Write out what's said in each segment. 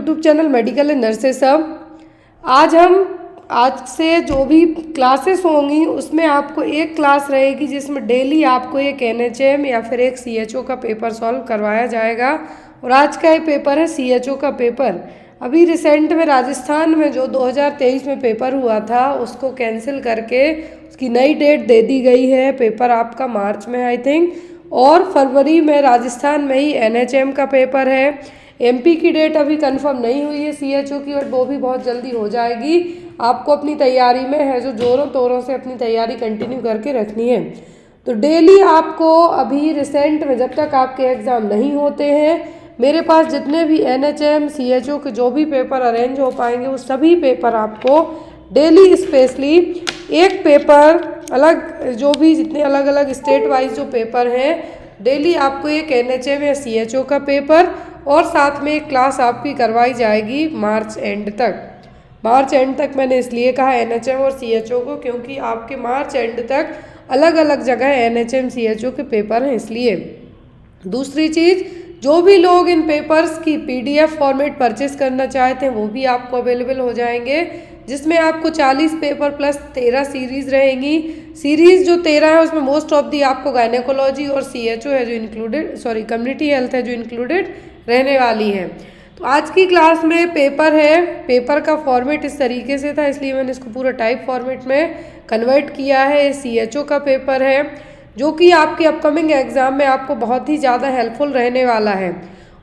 YouTube channel medical and nurses सब। आज से जो भी क्लासेस होंगी उसमें आपको एक क्लास रहेगी जिसमें डेली आपको एक NHM या फिर एक CHO का पेपर सॉल्व करवाया जाएगा। और आज का ये पेपर है CHO का पेपर। अभी रिसेंट में राजस्थान में जो 2023 में पेपर हुआ था उसको कैंसिल करके उसकी नई डेट दे दी गई है। पेपर आपका मार्च में आई थिंक, और फरवरी में राजस्थान में ही NHM का पेपर है। MP की डेट अभी कंफर्म नहीं हुई है CHO की, बट वो भी बहुत जल्दी हो जाएगी। आपको अपनी तैयारी में है जो जोरों तोरों से अपनी तैयारी कंटिन्यू करके रखनी है। तो डेली आपको अभी रिसेंट में जब तक आपके एग्ज़ाम नहीं होते हैं, मेरे पास जितने भी NHM CHO के जो भी पेपर अरेंज हो पाएंगे वो सभी पेपर आपको डेली स्पेशली एक पेपर अलग, जो भी जितने अलग अलग स्टेट वाइज जो पेपर हैं, डेली आपको एक NHM या CHO का पेपर और साथ में एक क्लास आपकी करवाई जाएगी मार्च एंड तक। मार्च एंड तक मैंने इसलिए कहा NHM और CHO को, क्योंकि आपके मार्च एंड तक अलग अलग जगह NHM CHO के पेपर हैं इसलिए। दूसरी चीज़, जो भी लोग इन पेपर्स की PDF फॉर्मेट परचेस करना चाहते हैं वो भी आपको अवेलेबल हो जाएंगे, जिसमें आपको 40 पेपर प्लस 13 सीरीज़ रहेंगी। सीरीज़ जो 13 है उसमें मोस्ट ऑफ दी आपको गायनेकोलॉजी और CHO है जो इंक्लूडेड, कम्युनिटी हेल्थ है जो इंक्लूडेड रहने वाली है। तो आज की क्लास में पेपर है, पेपर का फॉर्मेट इस तरीके से था इसलिए मैंने इसको पूरा टाइप फॉर्मेट में कन्वर्ट किया है। CHO का पेपर है जो कि आपके अपकमिंग एग्ज़ाम में आपको बहुत ही ज़्यादा हेल्पफुल रहने वाला है।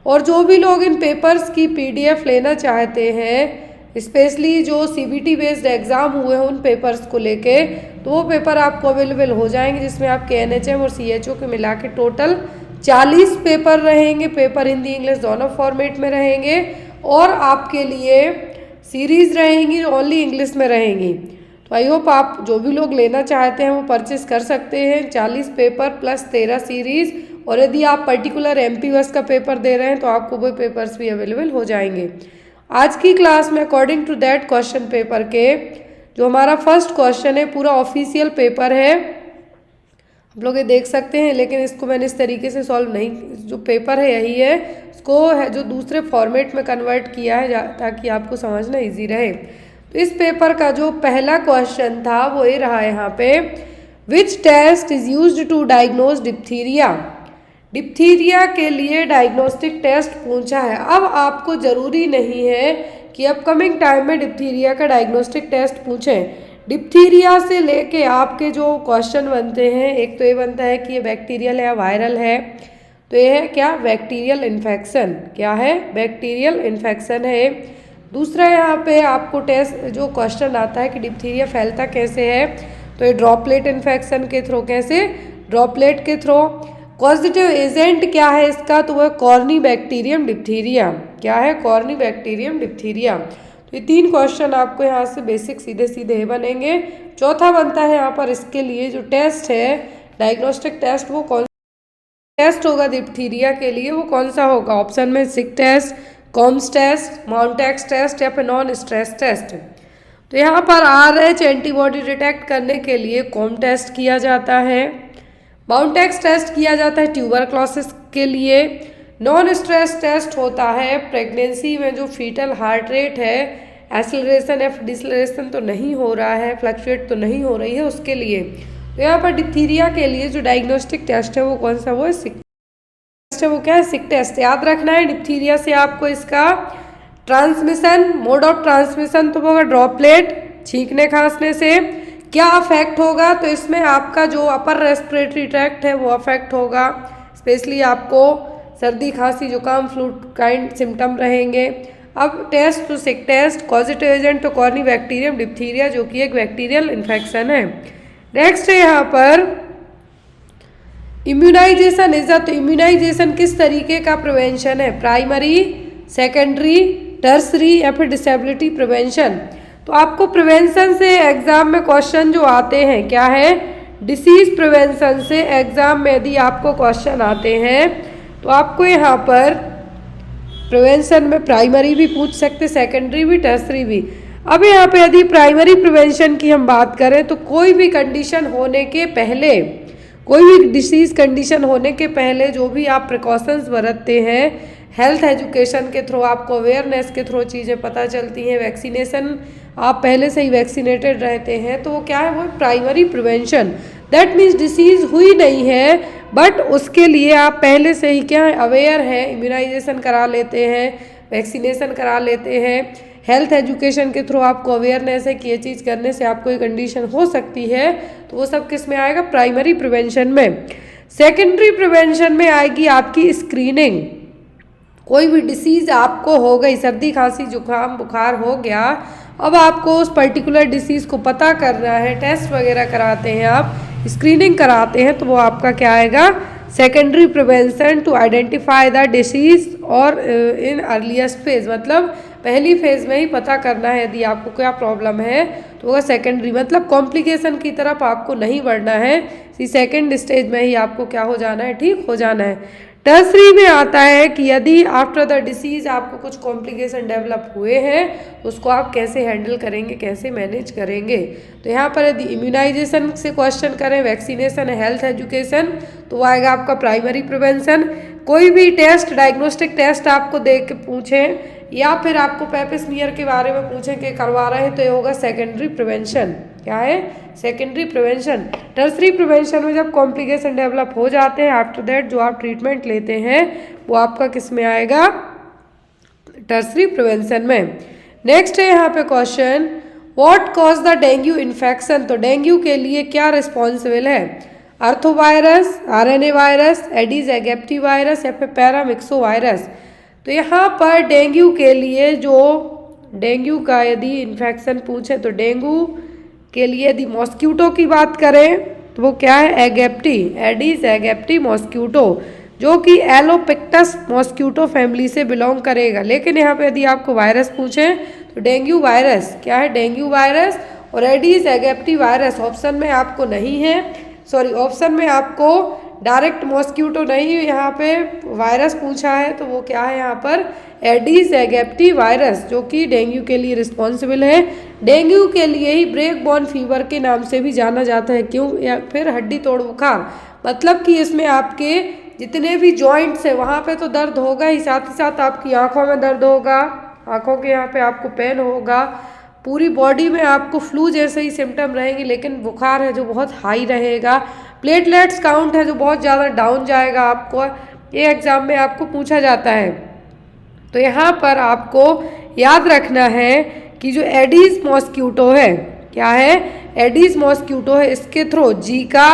और जो भी लोग इन पेपर्स की PDF लेना चाहते हैं, स्पेशली जो CBT बेस्ड एग्ज़ाम हुए हैं उन पेपर्स को लेके, तो वो पेपर आपको अवेलेबल हो जाएंगे, जिसमें आपके NHM और CHO के मिला के टोटल 40 पेपर रहेंगे। पेपर हिंदी इंग्लिश दोनों फॉर्मेट में रहेंगे और आपके लिए सीरीज़ रहेंगी जो ओनली इंग्लिश में रहेंगी। तो आई होप आप जो भी लोग लेना चाहते हैं वो परचेस कर सकते हैं। 40 पेपर प्लस 13 सीरीज़, और यदि आप पर्टिकुलर MP बस का पेपर दे रहे हैं तो आपको वो पेपर्स भी अवेलेबल हो जाएंगे। आज की क्लास में according to that question paper के जो हमारा फर्स्ट क्वेश्चन है, पूरा ऑफिशियल पेपर है, आप लोग ये देख सकते हैं, लेकिन इसको मैंने इस तरीके से सॉल्व नहीं, जो पेपर है यही है, इसको है जो दूसरे फॉर्मेट में कन्वर्ट किया है ताकि आपको समझना इजी रहे। तो इस पेपर का जो पहला क्वेश्चन था वो ये रहा यहाँ पे, which test is used to diagnose diphtheria. Diphtheria के लिए डायग्नोस्टिक टेस्ट पूछा है। अब आपको ज़रूरी नहीं है कि अपकमिंग टाइम में डिप्थीरिया का डायग्नोस्टिक टेस्ट पूछें। डिप्थीरिया से लेके आपके जो क्वेश्चन बनते हैं, एक तो ये बनता है कि ये बैक्टीरियल है या वायरल है, तो ये है क्या, बैक्टीरियल इन्फेक्शन। क्या है, बैक्टीरियल इन्फेक्शन है। दूसरा यहाँ पे आपको टेस्ट जो क्वेश्चन आता है कि डिप्थीरिया फैलता कैसे है, तो ये ड्रॉपलेट इन्फेक्शन के थ्रू। कैसे, ड्रॉपलेट के थ्रू। कॉजेटिव एजेंट क्या है इसका, तो वह कॉर्नी बैक्टीरियम डिप्थीरिया। क्या है, कॉर्नी बैक्टीरियम डिप्थीरिया। तो ये 3 क्वेश्चन आपको यहाँ से बेसिक सीधे सीधे बनेंगे। चौथा बनता है यहाँ पर इसके लिए जो टेस्ट है, डायग्नोस्टिक टेस्ट, वो कौन टेस्ट होगा डिप्थीरिया के लिए, वो कौन सा होगा। ऑप्शन में Schick test, Coombs test, Mantoux test या फिर नॉन स्ट्रेस टेस्ट। तो यहाँ पर RH एंटीबॉडी डिटेक्ट करने के लिए कॉम टेस्ट किया जाता है, माउंटेक्स टेस्ट किया जाता है ट्यूबरक्लोसिस के लिए, नॉन स्ट्रेस टेस्ट होता है प्रेगनेंसी में जो फीटल हार्ट रेट है, एक्सेलरेशन या डिसलेरेशन तो नहीं हो रहा है, फ्लक्चुएट तो नहीं हो रही है, उसके लिए। तो यहाँ पर डिप्थीरिया के लिए जो डायग्नोस्टिक टेस्ट है वो कौन सा, वो है सिक टेस्ट है। वो क्या है, सिक टेस्ट। याद रखना है डिप्थीरिया से आपको इसका ट्रांसमिशन, मोड ऑफ ट्रांसमिशन तो होगा ड्रॉपलेट, छींकने खांसने से। क्या अफेक्ट होगा, तो इसमें आपका जो अपर रेस्पिरेटरी ट्रैक्ट है वो अफेक्ट होगा, स्पेशली आपको सर्दी खांसी जुकाम फ्लू काइंड सिम्टम रहेंगे। अब टेस्ट तो सिक टेस्ट, कॉजेटिव एजेंट तो कॉर्नी बैक्टीरियम डिप्थीरिया जो कि एक बैक्टीरियल इन्फेक्शन है। नेक्स्ट है यहाँ पर इम्यूनाइजेशन इज, तो इम्यूनाइजेशन किस तरीके का प्रिवेंशन है, प्राइमरी, सेकेंडरी, टर्सरी या फिर डिसेबिलिटी प्रिवेंशन। तो आपको प्रिवेंशन से एग्जाम में क्वेश्चन जो आते हैं, क्या है, डिसीज प्रिवेंशन से एग्जाम में यदि आपको क्वेश्चन आते हैं तो आपको यहाँ पर प्रिवेंशन में प्राइमरी भी पूछ सकते, सेकेंडरी भी, टर्सरी भी। अब यहाँ पे यदि प्राइमरी प्रिवेंशन की हम बात करें तो कोई भी कंडीशन होने के पहले, कोई भी डिसीज कंडीशन होने के पहले जो भी आप प्रिकॉशंस बरतते हैं, हेल्थ एजुकेशन के थ्रू, आपको अवेयरनेस के थ्रू चीज़ें पता चलती हैं। वैक्सीनेशन, आप पहले से ही वैक्सीनेटेड रहते हैं तो वो क्या है, वो primary prevention. That means disease हुई नहीं है बट उसके लिए आप पहले से ही क्या है, अवेयर हैं, इम्यूनाइजेशन करा लेते हैं, वैक्सीनेशन करा लेते हैं। हेल्थ एजुकेशन के थ्रू आपको अवेयरनेस है कि ये चीज़ करने से आपको कोई कंडीशन हो सकती है, तो वो सब किस में आएगा, प्राइमरी प्रिवेंशन में। सेकेंडरी प्रिवेंशन में आएगी आपकी स्क्रीनिंग। कोई भी डिसीज़ आपको हो गई, सर्दी खांसी जुकाम बुखार हो गया, अब आपको उस पर्टिकुलर डिसीज़ को पता करना है, टेस्ट वगैरह कराते हैं, आप स्क्रीनिंग कराते हैं, तो वो आपका क्या आएगा, secondary prevention to identify the disease और इन अर्लीस्ट फेज, मतलब पहली फेज़ में ही पता करना है यदि आपको क्या प्रॉब्लम है, तो वो सेकेंडरी, मतलब कॉम्प्लिकेशन की तरफ आपको नहीं बढ़ना है, सेकेंड स्टेज में ही आपको क्या हो जाना है, ठीक हो जाना है। टर्सरी में आता है कि यदि आफ्टर द डिसीज़ आपको कुछ कॉम्प्लिकेशन डेवलप हुए हैं तो उसको आप कैसे हैंडल करेंगे, कैसे मैनेज करेंगे। तो यहाँ पर यदि इम्यूनाइजेशन से क्वेश्चन करें, वैक्सीनेशन, हेल्थ एजुकेशन, तो वो आएगा आपका प्राइमरी प्रिवेंशन। कोई भी टेस्ट, डायग्नोस्टिक टेस्ट आपको दे के पूछें या फिर आपको पेपिस्मियर के बारे में पूछें कि करवा रहे हैं, तो ये होगा सेकेंडरी प्रिवेंशन। क्या है, सेकेंडरी प्रिवेंशन। टर्सरी प्रिवेंशन में जब कॉम्प्लिकेशन डेवलप हो जाते हैं, आफ्टर दैट जो आप ट्रीटमेंट लेते हैं वो आपका किस में आएगा, टर्सरी प्रिवेंशन में। नेक्स्ट है यहाँ पे question, what cause the dengue infection. तो डेंगू के लिए क्या रिस्पॉन्सिबल है, अर्थोवायरस, आरएनए वायरस, एडीज एगिप्टी वायरस या फिर पैरामिक्सो वायरस। तो यहाँ पर डेंगू के लिए जो डेंगू का यदि इन्फेक्शन पूछे तो डेंगू के लिए यदि मॉस्क्यूटो की बात करें तो वो क्या है, एगिप्टी, एडीज एगिप्टी मॉस्क्यूटो, जो कि एलोपिक्टस मॉस्क्यूटो फैमिली से बिलोंग करेगा। लेकिन यहाँ पे यदि आपको वायरस पूछें तो डेंगू वायरस, क्या है, डेंगू वायरस और एडीज एगिप्टी वायरस ऑप्शन में आपको नहीं है, सॉरी ऑप्शन में आपको डायरेक्ट मॉस्क्यूटो नहीं, यहाँ पे वायरस पूछा है, तो वो क्या है यहाँ पर, एडीज एगिप्टी वायरस, जो कि डेंगू के लिए रिस्पॉन्सिबल है। डेंगू के लिए ही ब्रेक बॉर्न फीवर के नाम से भी जाना जाता है, क्यों, या फिर हड्डी तोड़ बुखार, मतलब कि इसमें आपके जितने भी जॉइंट्स है वहाँ पे तो दर्द होगा ही, साथ ही साथ आपकी आँखों में दर्द होगा, आँखों के यहाँ पे आपको पेन होगा, पूरी बॉडी में आपको फ्लू जैसे ही सिम्टम रहेंगे, लेकिन बुखार है जो बहुत हाई रहेगा, प्लेटलेट्स काउंट है जो बहुत ज़्यादा डाउन जाएगा आपको, ये एग्ज़ाम में आपको पूछा जाता है। तो यहाँ पर आपको याद रखना है कि जो एडीज मॉस्क्यूटो है, क्या है, एडीज मॉस्क्यूटो है, इसके थ्रू जीका,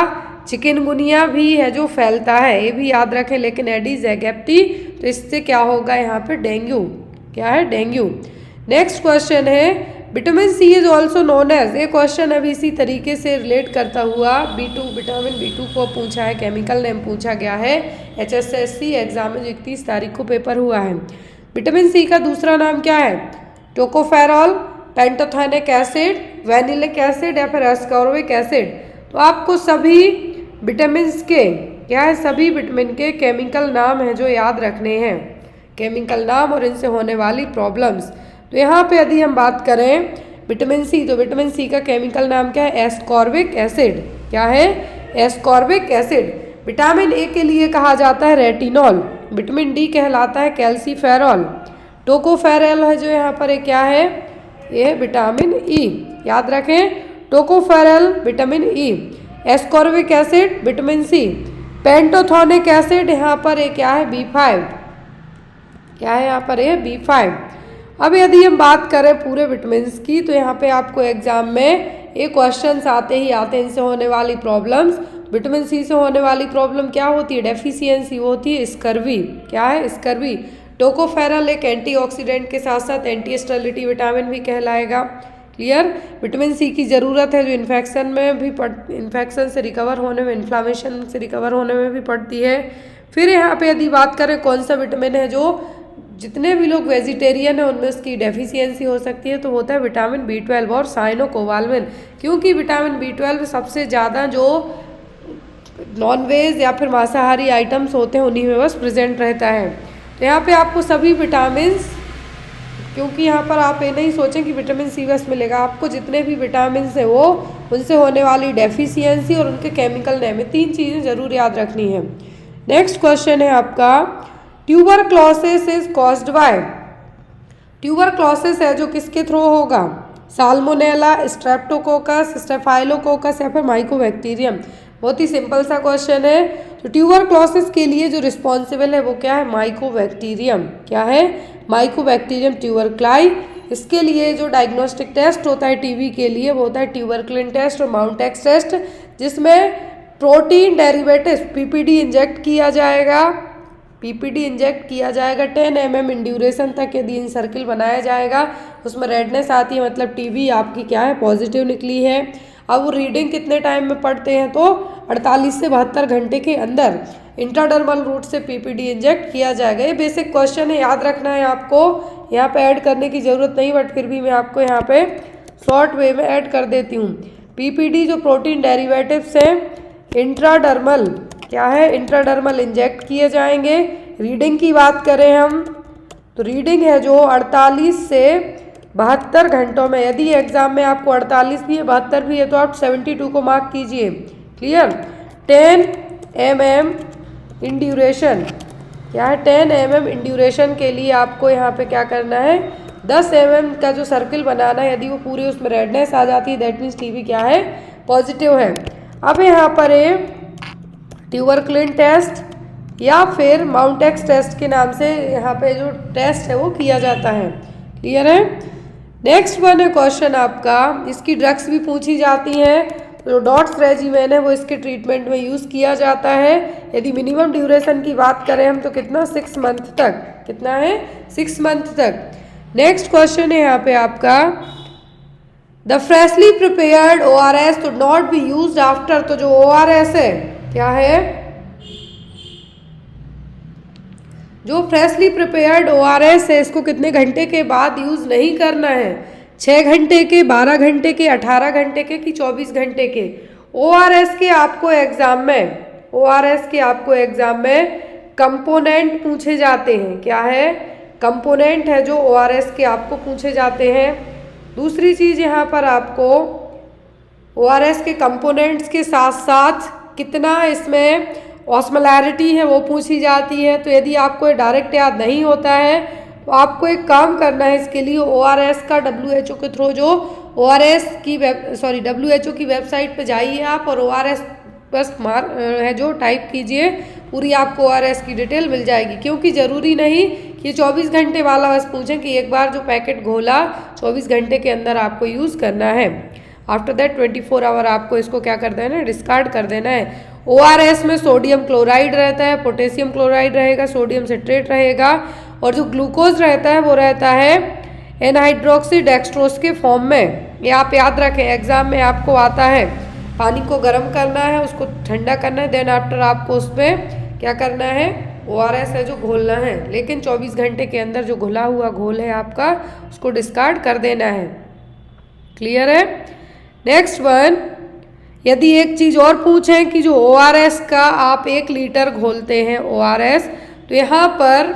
चिकनगुनिया भी है जो फैलता है, ये भी याद रखें। लेकिन एडीज एगिप्टी, तो इससे क्या होगा यहाँ पे, डेंगू, क्या है, डेंगू। नेक्स्ट क्वेश्चन है, vitamin C is also known as, ये क्वेश्चन अभी इसी तरीके से रिलेट करता हुआ B2, विटामिन B2 को पूछा है, केमिकल नेम पूछा गया है, HSSC एग्जाम में 31 तारीख को पेपर हुआ है। विटामिन सी का दूसरा नाम क्या है, टोकोफेरॉल, पेंटोथेनिक एसिड, वेनिलिक एसिड या फिर एस्कॉर्बिक एसिड। तो आपको सभी विटामिन के, क्या है, सभी विटामिन के केमिकल नाम हैं जो याद रखने हैं, केमिकल नाम और इनसे होने वाली प्रॉब्लम्स। तो यहाँ पे यदि हम बात करें विटामिन सी, तो विटामिन सी का केमिकल नाम क्या है, एस्कॉर्बिक एसिड, क्या है, एस्कॉर्बिक एसिड। विटामिन ए के लिए कहा जाता है रेटिनॉल, विटामिन डी कहलाता है कैल्सीफेरॉल, टोकोफेरॉल है जो यहाँ पर ये क्या है, ये विटामिन ई, याद रखें, tocopherol vitamin E, ascorbic acid vitamin C, pantothenic acid यहाँ पर ये क्या है, B5, क्या है यहाँ पर ये, B5। अब यदि हम बात करें पूरे विटामिन की, तो यहाँ पे आपको एग्जाम में ये क्वेश्चंस आते ही आते हैं, इनसे होने वाली प्रॉब्लम्स। विटामिन सी से होने वाली प्रॉब्लम क्या होती है, डेफिशिएंसी होती है, स्कर्वी, क्या है, स्कर्वी। टोकोफेरॉल एक एंटीऑक्सीडेंट के साथ साथ एंटी स्टेरिलिटी विटामिन भी कहलाएगा। क्लियर। विटामिन सी की ज़रूरत है जो इन्फेक्शन में भी इन्फेक्शन से रिकवर होने में, इन्फ्लामेशन से रिकवर होने में भी पड़ती है। फिर यहाँ पे यदि बात करें कौन सा विटामिन है जो जितने भी लोग वेजिटेरियन हैं उनमें उसकी डेफिशिएंसी हो सकती है, तो होता है विटामिन B12 और साइनोकोबालमिन, क्योंकि विटामिन B12 सबसे ज़्यादा जो नॉनवेज या फिर मांसाहारी आइटम्स होते हैं उन्हीं में बस प्रेजेंट रहता है। तो यहाँ पे आपको सभी विटामिन, क्योंकि यहाँ पर आप ये नहीं सोचें कि विटामिन सी बस मिलेगा, आपको जितने भी विटामिन हैं वो उनसे होने वाली डेफिशिएंसी और उनके केमिकल नेम, तीन चीज़ें ज़रूर याद रखनी है। नेक्स्ट क्वेश्चन है आपका, tuberculosis is caused by, tuberculosis है जो किसके थ्रू होगा, साल्मोनेला, स्ट्रेप्टोकोकस, स्टेफाइलोकोकस या फिर माइकोबैक्टीरियम। बहुत ही सिंपल सा क्वेश्चन है। तो ट्यूबरक्लोसिस के लिए जो रिस्पॉन्सिबल है वो क्या है, माइकोबैक्टीरियम। क्या है, माइकोबैक्टीरियम ट्यूबरक्लाई। इसके लिए जो डायग्नोस्टिक टेस्ट होता है टीबी के लिए वो होता है ट्यूबरक्लिन टेस्ट और माउंटेक्स टेस्ट, जिसमें प्रोटीन डेरिवेटिव पीपीडी इंजेक्ट किया जाएगा, पीपीडी इंजेक्ट किया जाएगा 10 mm इन ड्यूरेशन तक। यदि इन सर्किल बनाया जाएगा उसमें रेडनेस आती है, मतलब टीबी आपकी क्या है, पॉजिटिव निकली है। अब वो रीडिंग कितने टाइम में पढ़ते हैं, तो 48 से 72 घंटे के अंदर इंट्राडर्मल रूट से पीपीडी इंजेक्ट किया जाएगा। ये बेसिक क्वेश्चन है, याद रखना है आपको, यहाँ पे ऐड करने की ज़रूरत नहीं, बट फिर भी मैं आपको यहाँ पे शॉर्ट वे में ऐड कर देती हूँ। पीपीडी जो प्रोटीन डेरिवेटिव्स हैं इंट्राडर्मल, क्या है, इंट्राडर्मल इंजेक्ट किए जाएंगे। रीडिंग की बात करें हम तो रीडिंग है जो 48 से 72 घंटों में, यदि एग्जाम में आपको 48 भी है 72 भी है तो आप 72 को मार्क कीजिए। क्लियर। 10 mm इन ड्यूरेशन, क्या है, 10 mm इन ड्यूरेशन के लिए आपको यहाँ पे क्या करना है, 10 mm का जो सर्किल बनाना है। यदि वो पूरी उसमें रेडनेस आ जाती है दैट मीन्स टीबी क्या है, पॉजिटिव है। अब यहाँ पर ट्यूबरक्लिन टेस्ट या फिर माउंटेक्स टेस्ट के नाम से यहाँ पे जो टेस्ट है वो किया जाता है। क्लियर है। नेक्स्ट वन है क्वेश्चन आपका, इसकी ड्रग्स भी पूछी जाती हैं। जो डॉट्स रेजिमेन है वो इसके ट्रीटमेंट में यूज़ किया जाता है। यदि मिनिमम ड्यूरेशन की बात करें हम तो कितना, 6 मंथ तक, कितना है, 6 मंथ तक। नेक्स्ट क्वेश्चन है यहाँ पे आपका, द फ्रेशली प्रिपेयर्ड ORS तो नॉट बी यूज आफ्टर, तो जो ORS है क्या है, जो फ्रेशली प्रिपेयर्ड ORS है इसको कितने घंटे के बाद यूज़ नहीं करना है, 6 घंटे के, 12 घंटे के, 18 घंटे के कि 24 घंटे के। ORS के आपको एग्जाम में, ORS के आपको एग्जाम में कंपोनेंट पूछे जाते हैं। क्या है, कंपोनेंट है जो ORS के आपको पूछे जाते हैं। दूसरी चीज़ यहाँ पर आपको ORS के कंपोनेंट्स के साथ साथ कितना इसमें ऑस्मोलैरिटी है वो पूछी जाती है। तो यदि आपको ये डायरेक्ट याद नहीं होता है तो आपको एक काम करना है, इसके लिए ORS का WHO के थ्रू जो ORS की WHO की वेबसाइट पे जाइए आप और ORS बस है जो टाइप कीजिए, पूरी आपको ORS की डिटेल मिल जाएगी। क्योंकि ज़रूरी नहीं कि 24 घंटे वाला बस पूछें कि एक बार जो पैकेट घोला 24 घंटे के अंदर आपको यूज़ करना है। आफ्टर दैट 24 आवर आपको इसको क्या कर देना है, डिस्कार्ड कर देना है। ORS में सोडियम क्लोराइड रहता है, पोटेशियम क्लोराइड रहेगा, सोडियम सिट्रेट रहेगा और जो ग्लूकोज रहता है वो रहता है एनहाइड्रोक्सी डेक्सट्रोज के फॉर्म में। ये आप याद रखें, एग्जाम में आपको आता है। पानी को गर्म करना है, उसको ठंडा करना है, देन आफ्टर आपको उसमें क्या करना है, ORS है जो घोलना है। लेकिन 24 घंटे के अंदर जो घुला हुआ घोल है आपका उसको डिस्कार्ड कर देना है। क्लियर है। नेक्स्ट वन, यदि एक चीज़ और पूछें कि जो ORS का आप 1 लीटर घोलते हैं ORS, तो यहाँ पर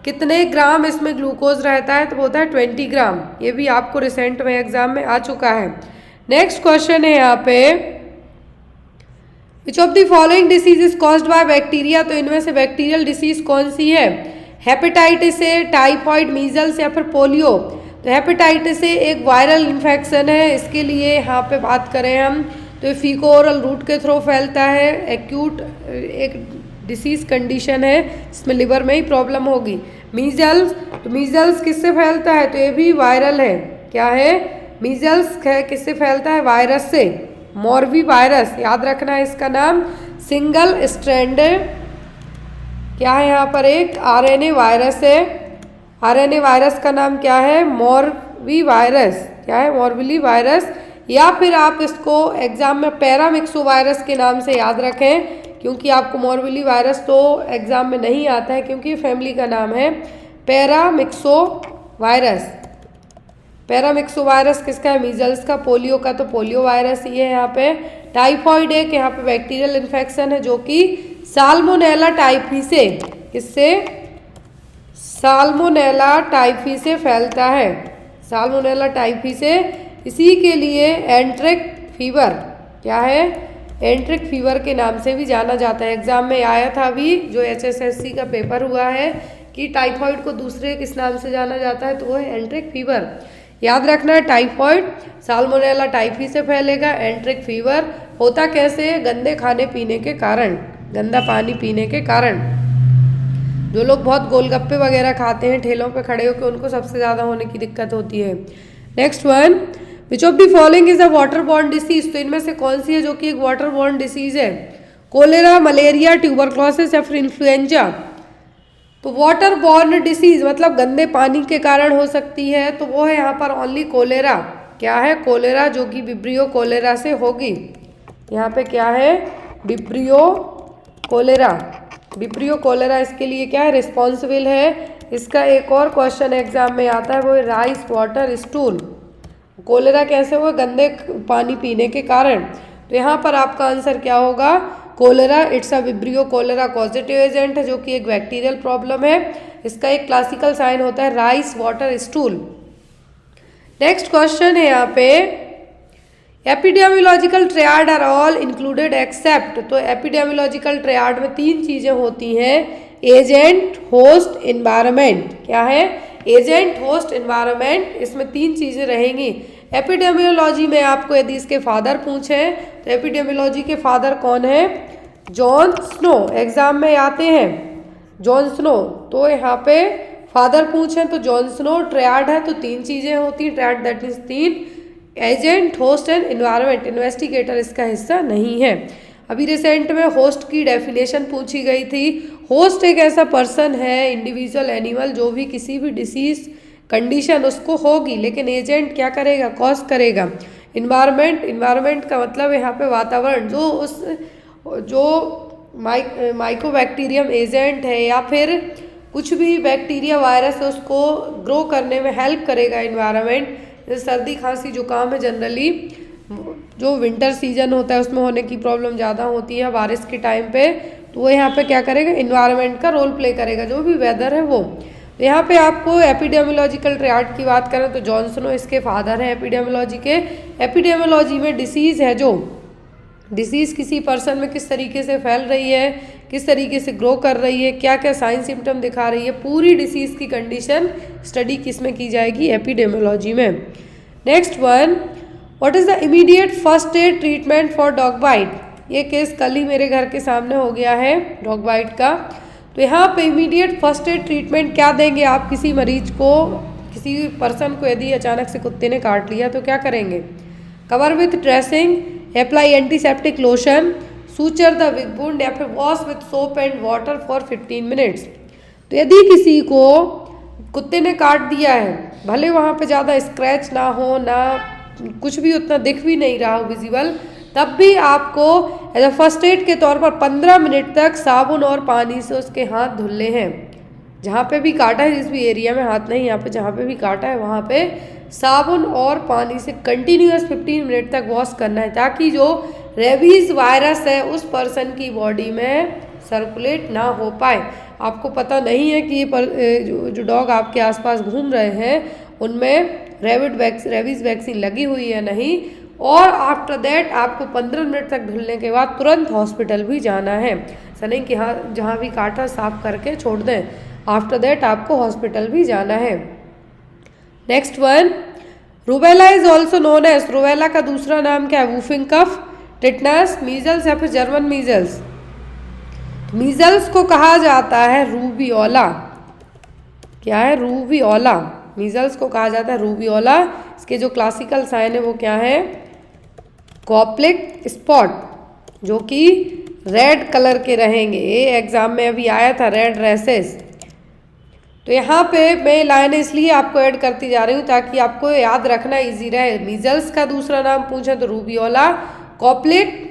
कितने ग्राम इसमें ग्लूकोज रहता है, तो होता है 20 ग्राम। ये भी आपको रिसेंट में एग्जाम में आ चुका है। नेक्स्ट क्वेश्चन है यहाँ पे, विच of the following disease is caused by bacteria, तो इनमें से बैक्टीरियल डिसीज कौन सी है, हेपेटाइटिस ए, टाइफॉइड, मीजल्स या फिर पोलियो। तो हेपेटाइटिस ए एक वायरल इन्फेक्शन है, इसके लिए यहाँ पे बात करें हम तो फीको ओरल रूट के थ्रू फैलता है। एक्यूट एक डिसीज कंडीशन है जिसमें लिवर में ही प्रॉब्लम होगी। मीजल्स, तो मीजल्स किससे फैलता है, तो ये भी वायरल है। क्या है, मीजल्स किससे फैलता है, वायरस से, मॉर्वी वायरस, याद रखना है इसका नाम। सिंगल स्ट्रैंडेड, क्या है यहाँ पर, एक RNA वायरस है। RNA वायरस का नाम क्या है, मॉर्वी वायरस। क्या है, मॉर्बिली वायरस, या फिर आप इसको एग्जाम में पैरामिक्सो वायरस के नाम से याद रखें, क्योंकि आपको मॉर्बिली वायरस तो एग्जाम में नहीं आता है क्योंकि फैमिली का नाम है पैरामिक्सो वायरस। पैरामिक्सो वायरस किसका है, मीजल्स का। पोलियो का तो पोलियो वायरस ही है यहाँ पे। टाइफॉइड एक यहाँ पे बैक्टीरियल इन्फेक्शन है जो कि साल्मोनेला टाइफी से, किससे, साल्मोनेला टाइफी से फैलता है, साल्मोनेला टाइफी से। इसी के लिए एंट्रिक फीवर, क्या है, एंट्रिक फीवर के नाम से भी जाना जाता है। एग्जाम में आया था अभी जो HSSC का पेपर हुआ है, कि टाइफाइड को दूसरे किस नाम से जाना जाता है, तो वो है एंट्रिक फीवर। याद रखना है, टाइफाइड साल्मोनेला टाइफी से फैलेगा। एंट्रिक फीवर होता कैसे है, गंदे खाने पीने के कारण, गंदा पानी पीने के कारण। जो लोग बहुत गोलगप्पे वगैरह खाते हैं ठेलों पे खड़े होकर, उनको सबसे ज़्यादा होने की दिक्कत होती है। Next one, which of the following is a water borne disease, तो इनमें से कौन सी है जो कि एक वाटर बॉर्न डिसीज है? कोलेरा, मलेरिया, ट्यूबरक्लोसिस या फिर इन्फ्लुएंजा। तो वाटर बॉर्न डिसीज मतलब गंदे पानी के कारण हो सकती है, तो वो है यहाँ पर ओनली कोलेरा। क्या है? कोलेरा, जो कि विब्रियो कोलेरा से होगी। यहाँ पे क्या है? Vibrio cholera. विब्रियो कोलेरा इसके लिए क्या है? रिस्पॉन्सिबल है। इसका एक और क्वेश्चन एग्जाम में आता है, वो है राइस वाटर स्टूल। कोलेरा कैसे हुआ? गंदे पानी पीने के कारण। तो यहाँ पर आपका आंसर क्या होगा? Cholera. It's a vibrio cholera causative agent है, जो कि एक बैक्टीरियल प्रॉब्लम है। इसका एक क्लासिकल साइन होता है rice water stool. Next question है यहाँ पे, epidemiological triad are all included except. तो एपिडेमियोलॉजिकल ट्रियाड में 3 चीजें होती हैं, एजेंट, होस्ट, एनवायरनमेंट। क्या है? Agent, host, environment. इसमें 3 चीजें रहेंगी। एपिडेमियोलॉजी में आपको यदि इसके फादर पूछें तो एपिडेमियोलॉजी के फादर कौन है? Jon Snow. एग्जाम में आते हैं जॉन स्नो, तो यहाँ पे फादर पूछें तो जॉन स्नो। ट्रियाड है तो 3 चीजें होती हैं, triad that means 3, agent, host and environment. Investigator इसका हिस्सा नहीं है। अभी रिसेंट में होस्ट की डेफिनेशन पूछी गई थी। होस्ट एक ऐसा पर्सन है, इंडिविजुअल एनिमल, जो भी किसी भी डिसीज कंडीशन उसको होगी, लेकिन एजेंट क्या करेगा? कॉज करेगा। इन्वायरमेंट का मतलब यहाँ पे वातावरण, जो माइकोबैक्टीरियम एजेंट है या फिर कुछ भी बैक्टीरिया वायरस है उसको ग्रो करने में हेल्प करेगा इन्वायरमेंट। जैसे सर्दी खांसी जुकाम है, जनरली जो विंटर सीजन होता है उसमें होने की प्रॉब्लम ज़्यादा होती है बारिश के टाइम पे, तो वो यहाँ पे क्या करेगा? इन्वायरमेंट का रोल प्ले करेगा, जो भी वेदर है वो। तो यहाँ पे आपको एपिडेमियोलॉजिकल ट्रियाड की बात करें तो जॉन स्नो इसके फादर हैं एपिडेमियोलॉजी के। एपिडेमियोलॉजी में डिसीज़ है, जो डिसीज़ किसी पर्सन में किस तरीके से फैल रही है, किस तरीके से ग्रो कर रही है, क्या क्या साइन सिम्टम दिखा रही है, पूरी डिसीज़ की कंडीशन स्टडी किस में की जाएगी? एपिडेमियोलॉजी में। Next one, what is the immediate first aid treatment for dog bite. ये केस कल ही मेरे घर के सामने हो गया है डॉग बाइट का। तो यहाँ पे इमीडिएट फर्स्ट एड ट्रीटमेंट क्या देंगे आप? किसी मरीज को, किसी पर्सन को यदि अचानक से कुत्ते ने काट लिया तो क्या करेंगे? Cover with dressing, apply antiseptic lotion, suture the with wound, या फिर wash with soap and water for 15 minutes. तो यदि किसी को कुत्ते ने काट दिया है, भले वहाँ पे ज़्यादा स्क्रैच ना हो, ना कुछ भी उतना दिख भी नहीं रहा हो विजिबल, तब भी आपको एज अ फर्स्ट एड के तौर पर 15 मिनट तक साबुन और पानी से उसके हाथ धुलने हैं। जहाँ पे भी काटा है, जिस भी एरिया में, हाथ नहीं, यहाँ पे जहाँ पे भी काटा है वहाँ पे साबुन और पानी से कंटिन्यूअस 15 मिनट तक वॉश करना है, ताकि जो रेबीज वायरस है उस पर्सन की बॉडी में सर्कुलेट ना हो पाए। आपको पता नहीं है कि ये जो डॉग आपके आसपास घूम रहे हैं उनमें रेबीज वैक्सीन लगी हुई है नहीं। और आफ्टर दैट आपको 15 मिनट तक धुलने के बाद तुरंत हॉस्पिटल भी जाना है। ऐसा नहीं कि हाँ जहाँ भी काटा साफ करके छोड़ दें, आफ्टर दैट आपको हॉस्पिटल भी जाना है। Next one, rubella is also known as, rubella का दूसरा नाम क्या है? वूफिंग कफ, टिटनस, मीजल्स या फिर जर्मन मीजल्स। मीजल्स को कहा जाता है रूबियोला। क्या है? रूबियोला। मीजल्स को कहा जाता है रूबियोला। इसके जो क्लासिकल साइन है वो क्या है? कॉप्लिक स्पॉट, जो कि रेड कलर के रहेंगे। ये एग्जाम में अभी आया था, रेड रैसेस। तो यहाँ पे मैं लाइनें इसलिए आपको ऐड करती जा रही हूँ ताकि आपको याद रखना इजी रहे। मीजल्स का दूसरा नाम पूछे तो रूबियोला। कॉप्लिक,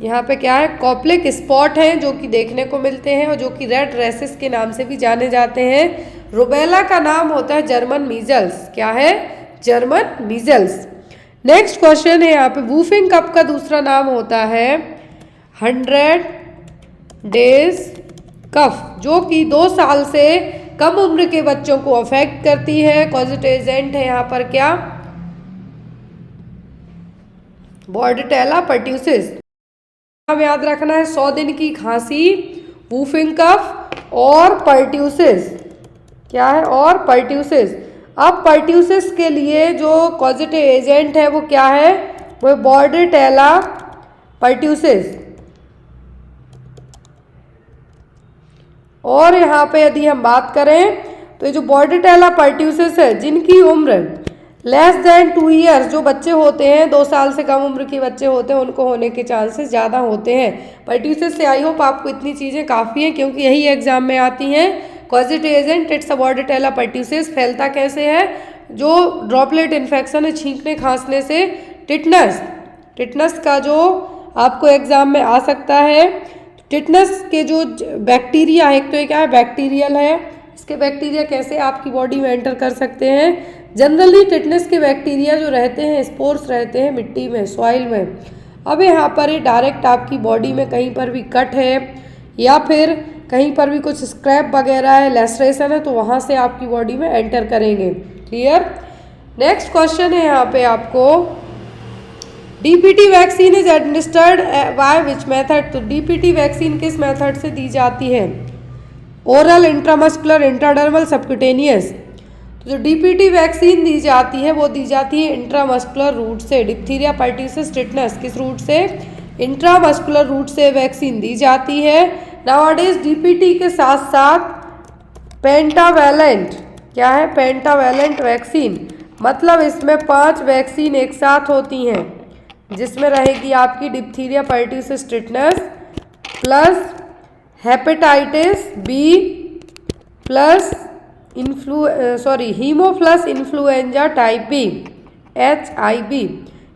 यहाँ पे क्या है? कॉप्लिक स्पॉट हैं जो कि देखने को मिलते हैं और जो कि रेड रैसेस के नाम से भी जाने जाते हैं। रूबेला का नाम होता है जर्मन मीजल्स। क्या है? German measles. नेक्स्ट क्वेश्चन है यहाँ पे, वूफिंग कफ का दूसरा नाम होता है 100 डेज कफ, जो कि 2 साल से कम उम्र के बच्चों को अफेक्ट करती है। कॉजेटिव एजेंट है यहाँ पर क्या? बॉर्डेटेला पर्ट्यूसिस। नाम याद रखना है, 100 दिन की खांसी, वूफिंग कफ और पर्ट्यूसिस, क्या है, और पर्ट्यूसिस। अब पर्ट्यूसिस के लिए जो कॉजेटिव एजेंट है वो क्या है, वो बॉर्डेटेला पर्ट्यूसिस। और यहाँ पे यदि हम बात करें तो ये जो बॉर्डेटेला पर्ट्यूसिस है, जिनकी उम्र लेस देन 2 ईयर्स, जो बच्चे होते हैं 2 साल से कम उम्र के बच्चे होते हैं, उनको होने के चांसेस ज़्यादा होते हैं पर्ट्यूसिस से। आई होप आपको इतनी चीज़ें काफ़ी हैं, क्योंकि यही एग्जाम में आती हैं। Causative agent it's a Bordetella pertussis. फैलता कैसे है, जो ड्रॉपलेट इन्फेक्शन है, छींकने खांसने से। टिटनस, टिटनस का जो आपको एग्जाम में आ सकता है, टिटनस के जो बैक्टीरिया है, एक तो ये क्या है, बैक्टीरियल है, इसके बैक्टीरिया कैसे आपकी बॉडी में एंटर कर सकते हैं। जनरली टिटनस के बैक्टीरिया जो रहते हैं, स्पोर्स रहते हैं मिट्टी में, सॉइल में। अब यहाँ पर ये डायरेक्ट आपकी बॉडी में कहीं पर भी कट है या फिर कहीं पर भी कुछ स्क्रैप वगैरह है, लेसरेशन है, तो वहाँ से आपकी बॉडी में एंटर करेंगे। क्लियर। नेक्स्ट क्वेश्चन है यहाँ पे आपको, DPT vaccine is administered by which method. तो डीपीटी वैक्सीन किस मेथड से दी जाती है, ओरल, इंट्रामस्कुलर, इंट्राडर्मल, सबक्यूटेनियस। तो जो डीपीटी वैक्सीन दी जाती है वो दी जाती है इंट्रामस्कुलर रूट से। डिप्थीरिया, पर्ट्यूसिस, टिटनस किस रूट से, इंट्रामस्कुलर रूट से वैक्सीन दी जाती है। नाउअडेज डीपीटी के साथ साथ पेंटावैलेंट, क्या है, पेंटावैलेंट वैक्सीन, मतलब इसमें 5 वैक्सीन एक साथ होती हैं, जिसमें रहेगी आपकी diphtheria, pertussis, tetanus plus hepatitis B plus haemophilus influenza type B, HIV,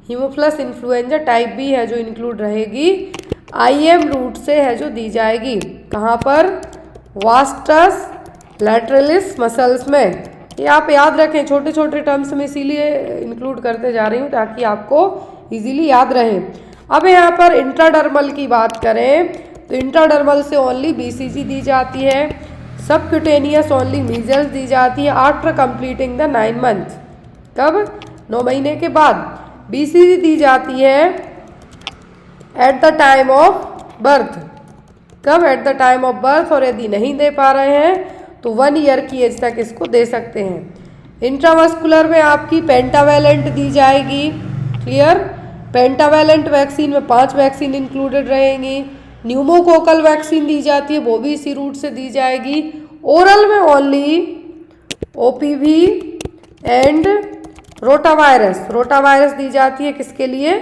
haemophilus influenza type B है जो इंक्लूड रहेगी। IM रूट से है जो दी जाएगी, कहाँ पर, वास्टस लैटरलिस मसल्स में। ये आप याद रखें, छोटे छोटे टर्म्स में इसीलिए इंक्लूड करते जा रही हूँ ताकि आपको इजीली याद रहे। अब यहाँ पर इंट्राडर्मल की बात करें तो इंट्राडर्मल से ओनली BCG दी जाती है। सबक्यूटेनियस ओनली मीजल्स दी जाती है आफ्टर कंप्लीटिंग द 9 मंथ, कब, 9 महीने के बाद। BCG दी जाती है at the time of birth, कब, at the time of birth. और यदि नहीं दे पा रहे हैं तो 1 ईयर की एज तक इसको दे सकते हैं। इंट्रामस्कुलर में आपकी पेंटावैलेंट दी जाएगी। क्लियर। पेंटावैलेंट वैक्सीन में 5 वैक्सीन इंक्लूडेड रहेंगी। न्यूमोकोकल वैक्सीन दी जाती है, वो भी इसी रूट से दी जाएगी। ओरल में only OPV and rotavirus, rotavirus दी जाती है किसके लिए,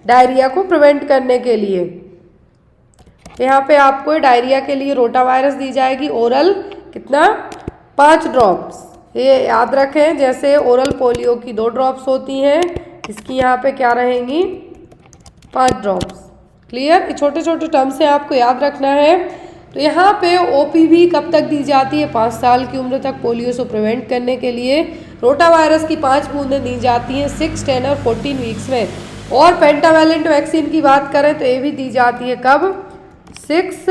डायरिया को प्रिवेंट करने के लिए। यहाँ पे आपको डायरिया के लिए रोटावायरस दी जाएगी, ओरल, कितना, 5 ड्रॉप्स। ये याद रखें, जैसे ओरल पोलियो की 2 ड्रॉप्स होती हैं, इसकी यहाँ पे क्या रहेंगी, 5 ड्रॉप्स। क्लियर। छोटे छोटे टर्म से आपको याद रखना है। तो यहाँ पे OPV कब तक दी जाती है, 5 साल की उम्र तक पोलियो से प्रिवेंट करने के लिए। रोटावायरस की 5 बूंदें दी जाती हैं 6, 10 और 14 वीक्स में। और पेंटावैलेंट वैक्सीन की बात करें तो ये भी दी जाती है कब, 6,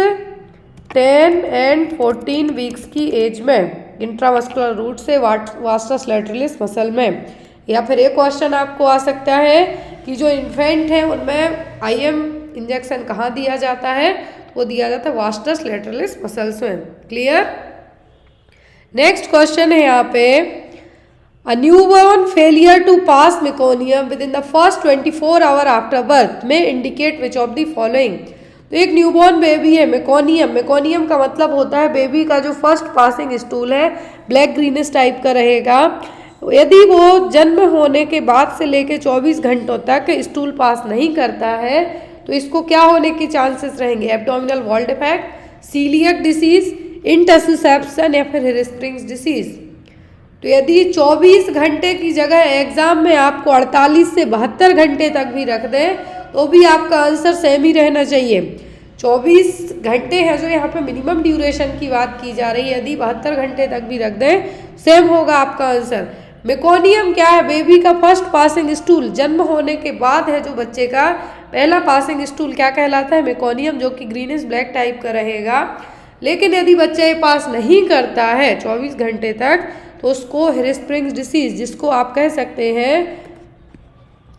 10 एंड 14 वीक्स की एज में, इंट्रामस्कुलर रूट से, वास्टस लैटरलिस मसल में। या फिर एक क्वेश्चन आपको आ सकता है कि जो इन्फेंट है उनमें IM इंजेक्शन कहाँ दिया जाता है, वो दिया जाता है वास्टस लैटरलिस मसल्स में। क्लियर। नेक्स्ट क्वेश्चन है यहाँ पे, a newborn failure to pass meconium within the first 24 hour after birth में indicate which of the following. तो एक न्यूबॉर्न बेबी है, मेकोनियम, मेकोनियम का मतलब होता है बेबी का जो फर्स्ट पासिंग स्टूल है ब्लैक ग्रीनिश टाइप का रहेगा। यदि वो जन्म होने के बाद से लेकर 24 घंटों तक स्टूल पास नहीं करता है तो इसको क्या होने के चांसेस रहेंगे, abdominal wall defect, coeliac disease, intussusception या फिर हिस्ट्रिंग्स डिसीज। तो यदि 24 घंटे की जगह एग्जाम में आपको 48 से 72 घंटे तक भी रख दें तो भी आपका आंसर सेम ही रहना चाहिए। 24 घंटे है जो यहाँ पे मिनिमम ड्यूरेशन की बात की जा रही है, यदि 72 घंटे तक भी रख दें सेम होगा आपका आंसर। मेकोनियम क्या है, बेबी का फर्स्ट पासिंग स्टूल, जन्म होने के बाद है जो बच्चे का पहला पासिंग स्टूल क्या कहलाता है, मेकोनियम, जो कि ग्रीनिश ब्लैक टाइप का रहेगा। लेकिन यदि बच्चा ये पास नहीं करता है 24 घंटे तक तो उसको हिस्ट्रिंग्स डिसीज, जिसको आप कह सकते हैं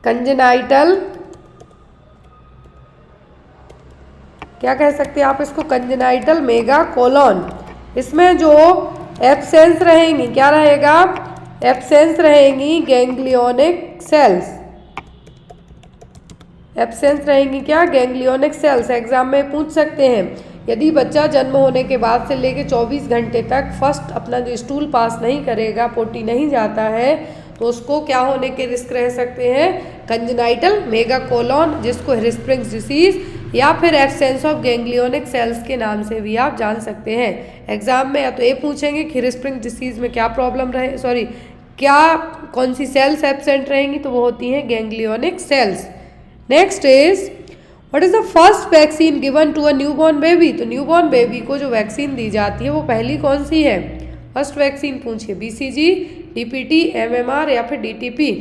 कंजेनाइटल, क्या कह सकते हैं आप इसको, कंजेनाइटल मेगा कोलोन इसमें जो एब्सेंस रहेंगी, क्या रहेगा, एब्सेंस रहेंगी गैंग्लियोनिक सेल्स। एब्सेंस रहेंगी क्या, गैंग्लियोनिक सेल्स। एग्जाम में पूछ सकते हैं, यदि बच्चा जन्म होने के बाद से लेकर 24 घंटे तक फर्स्ट अपना जो स्टूल पास नहीं करेगा, पोटी नहीं जाता है, तो उसको क्या होने के रिस्क रह सकते हैं, कंजेनाइटल मेगाकोलोन, जिसको हिरस्प्रिंग्स डिसीज या फिर एब्सेंस ऑफ गैंग्लियोनिक सेल्स के नाम से भी आप जान सकते हैं। एग्जाम में या तो ये पूछेंगे कि हिरस्प्रिंग्स डिसीज में क्या प्रॉब्लम रहे, सॉरी क्या कौन सी सेल्स एब्सेंट रहेंगी, तो वो होती हैं ganglionic cells. Next is what is the first vaccine given to a newborn baby. तो न्यूबॉर्न बेबी को जो वैक्सीन दी जाती है वो पहली कौन सी है, फर्स्ट वैक्सीन पूछिए, बीसीजी, डीपीटी, एमएमआर या फिर डीटीपी।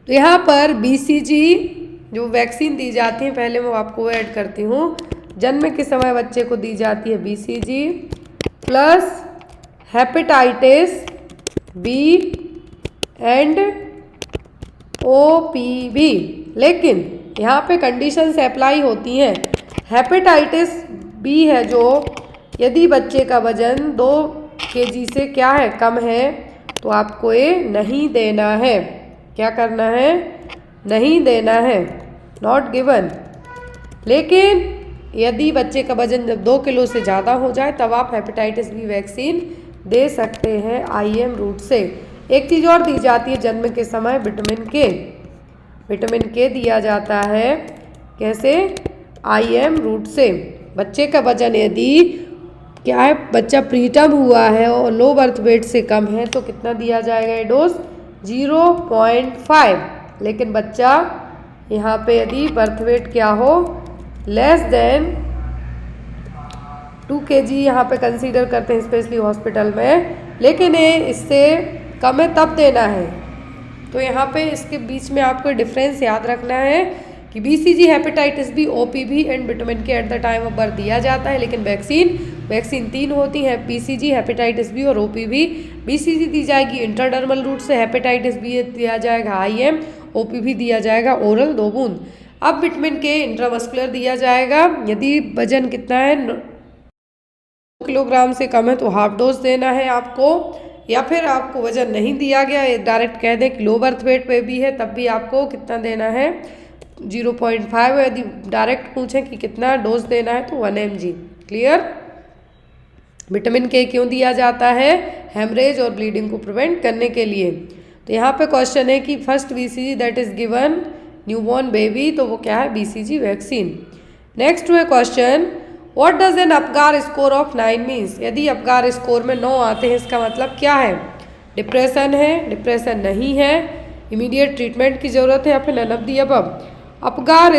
तो यहाँ पर बीसीजी जो वैक्सीन दी जाती है, पहले मैं आपको ऐड करती हूँ, जन्म के समय बच्चे को दी जाती है BCG plus hepatitis B and OPV. लेकिन यहाँ पे कंडीशंस अप्लाई होती हैं। हेपेटाइटिस बी है जो, यदि बच्चे का वजन 2 kg से क्या है, कम है, तो आपको ये नहीं देना है। क्या करना है, नहीं देना है, नॉट गिवन। लेकिन यदि बच्चे का वजन जब 2 किलो से ज़्यादा हो जाए तब आप हेपेटाइटिस बी वैक्सीन दे सकते हैं IM रूट से। एक चीज़ और दी जाती है जन्म के समय, विटामिन के। विटामिन के दिया जाता है, कैसे, IM रूट से। बच्चे का वजन यदि क्या है, बच्चा प्रीटर्म हुआ है और लो बर्थ वेट से कम है, तो कितना दिया जाएगा ये डोज, 0.5। लेकिन बच्चा यहाँ पे यदि बर्थ वेट क्या हो, लेस देन 2 kg यहाँ पे कंसीडर करते हैं स्पेशली हॉस्पिटल में, लेकिन ये इससे कम है तब देना है। तो यहाँ पे इसके बीच में आपको डिफरेंस याद रखना है कि BCG, hepatitis B, OPV and vitamin K at the time of birth दिया जाता है, लेकिन वैक्सीन 3 होती हैं, बीसीजी, हेपेटाइटिस बी और ओपीवी। बीसीजी दी जाएगी इंट्राडर्मल रूट से, हेपेटाइटिस बी दिया जाएगा IM, ओपीवी दिया जाएगा ओरल 2 बूंद। अब विटामिन के इंट्रामस्कुलर दिया जाएगा, यदि वजन कितना है, 2 किलोग्राम से कम है तो हाफ डोज देना है आपको, या फिर आपको वजन नहीं दिया गया, डायरेक्ट कह दें कि लो बर्थ वेट पे भी है, तब भी आपको कितना देना है, 0.5। यदि डायरेक्ट पूछें कि कितना डोज देना है तो 1 mg। क्लियर। विटामिन के क्यों दिया जाता है, हेमरेज और ब्लीडिंग को प्रिवेंट करने के लिए। तो यहाँ पे क्वेश्चन है कि first BCG that is given newborn baby, तो वो क्या है, बीसीजी वैक्सीन। नेक्स्ट है question, what does N Apgar score of 9 means. यदि अपगार स्कोर में 9 आते हैं, इसका मतलब क्या है, डिप्रेशन है, डिप्रेशन नहीं है, इमीडिएट ट्रीटमेंट की ज़रूरत है, या फिर none of the above. Apgar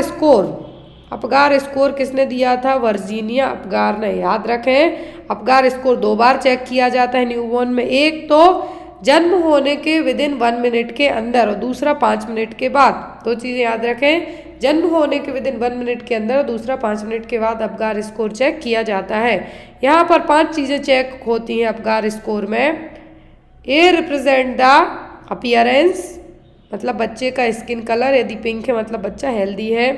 score किसने दिया था, वर्जीनिया अपगार ने। याद रखें, अपगार स्कोर 2 बार चेक किया जाता है न्यूबॉर्न में, एक तो जन्म होने के विदिन 1 मिनट के अंदर और दूसरा 5 मिनट के बाद। 2 चीज़ें याद रखें, जन्म होने के विदिन 1 मिनट के अंदर और दूसरा 5 मिनट के बाद अपगार स्कोर चेक किया जाता है। यहाँ पर 5 चीज़ें चेक होती हैं अपगार स्कोर में। ए रिप्रेजेंट द अपीयरेंस, मतलब बच्चे का स्किन कलर, यदि पिंक है मतलब बच्चा हेल्दी है।